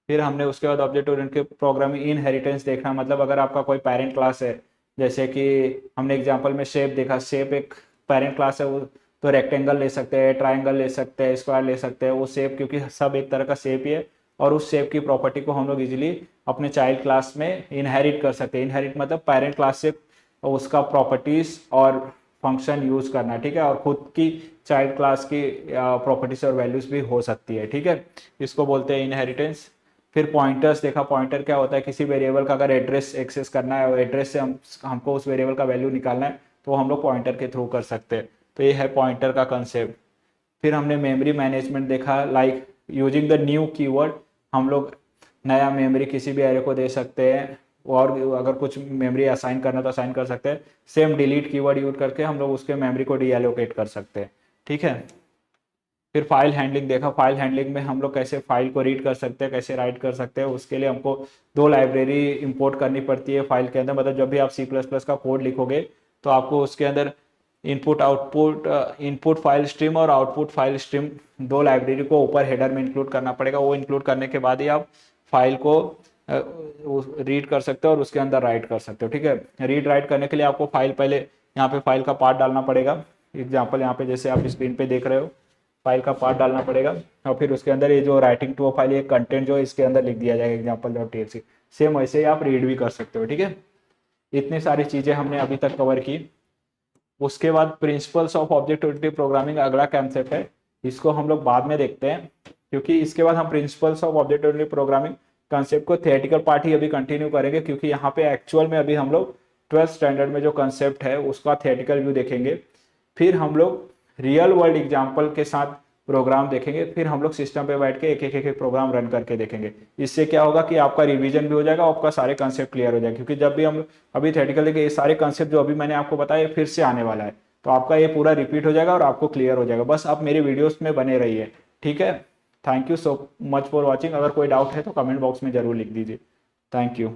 फिर हमने उसके बाद ऑब्जेक्ट ओरिएंटेड प्रोग्रामिंग इनहेरिटेंस देखना, मतलब अगर आपका कोई पेरेंट क्लास है, जैसे कि हमने एग्जांपल में शेप देखा, शेप एक पेरेंट क्लास है, वो तो रेक्टेंगल ले सकते हैं, ट्राइंगल ले सकते हैं, स्क्वायर ले सकते हैं, वो शेप क्योंकि सब एक तरह का शेप ही है, और उस शेप की प्रॉपर्टी को हम लोग इजीली अपने चाइल्ड क्लास में इनहेरिट कर सकते हैं। इनहेरिट मतलब पेरेंट क्लास से उसका प्रॉपर्टीज और फंक्शन यूज करना, ठीक है, और खुद की चाइल्ड क्लास की प्रॉपर्टीज और वैल्यूज भी हो सकती है, ठीक है, इसको बोलते हैं इनहेरिटेंस। फिर पॉइंटर्स देखा, पॉइंटर क्या होता है, किसी वेरिएबल का अगर एड्रेस एक्सेस करना है और एड्रेस से हमको उस वेरिएबल का वैल्यू निकालना है तो हम लोग पॉइंटर के थ्रू कर सकते हैं। तो ये है पॉइंटर का कंसेप्ट। फिर हमने मेमोरी मैनेजमेंट देखा, like using the new keyword, हम लोग नया मेमोरी किसी भी एरे को दे सकते हैं, और अगर कुछ मेमोरी असाइन करना तो असाइन कर सकते हैं। सेम डिलीट कीवर्ड यूज करके हम लोग उसके मेमोरी को डीएलोकेट कर सकते हैं, ठीक है। फिर फाइल हैंडलिंग देखा, फाइल हैंडलिंग में हम लोग कैसे फाइल को रीड कर सकते हैं, कैसे राइट कर सकते हैं। उसके लिए हमको दो लाइब्रेरी इंपोर्ट करनी पड़ती है फाइल के अंदर, मतलब जब भी आप सी प्लस प्लस का कोड लिखोगे तो आपको उसके अंदर input output, input file stream और आउटपुट फाइल स्ट्रीम, दो लाइब्रेरी को ऊपर हेडर में इंक्लूड करना पड़ेगा। वो इंक्लूड करने के बाद ही आप फाइल को रीड कर सकते हो और उसके अंदर राइट कर सकते हो। ठीक है, रीड राइट करने के लिए आपको फाइल पहले यहाँ पे फाइल का पार्ट डालना पड़ेगा। एग्जाम्पल यहाँ पे जैसे आप स्क्रीन पे देख रहे हो, फाइल का पार्ट डालना पड़ेगा और फिर उसके अंदर ये जो राइटिंग टू फाइल, ये कंटेंट जो है इसके अंदर लिख दिया जाएगा example.txt। सेम वैसे ही आप रीड भी कर सकते हो। ठीक है, इतनी सारी चीज़ें हमने अभी तक कवर की। उसके बाद principles of object oriented programming अगला कॉन्सेप्ट है, इसको हम लोग बाद में देखते हैं, क्योंकि इसके बाद हम principles of object oriented programming concept को थियोरेटिकल पार्ट ही अभी कंटिन्यू करेंगे, क्योंकि यहाँ पे एक्चुअल में अभी हम लोग 12th स्टैंडर्ड में जो कंसेप्ट है उसका थियोरेटिकल व्यू देखेंगे। फिर हम लोग रियल वर्ल्ड एग्जाम्पल के साथ प्रोग्राम देखेंगे। फिर हम लोग सिस्टम पे बैठ के एक प्रोग्राम रन करके देखेंगे। इससे क्या होगा कि आपका रिवीजन भी हो जाएगा, आपका सारे कंसेप्ट क्लियर हो जाएगा, क्योंकि जब भी हम अभी थियोरेटिकल देखेंगे ये सारे कंसेप्ट जो अभी मैंने आपको बताया फिर से आने वाला है, तो आपका ये पूरा रिपीट हो जाएगा और आपको क्लियर हो जाएगा। बस आप मेरे वीडियोस में बने रहिए। ठीक है, thank you so much for watching. अगर कोई डाउट है तो कमेंट बॉक्स में जरूर लिख दीजिए। Thank you.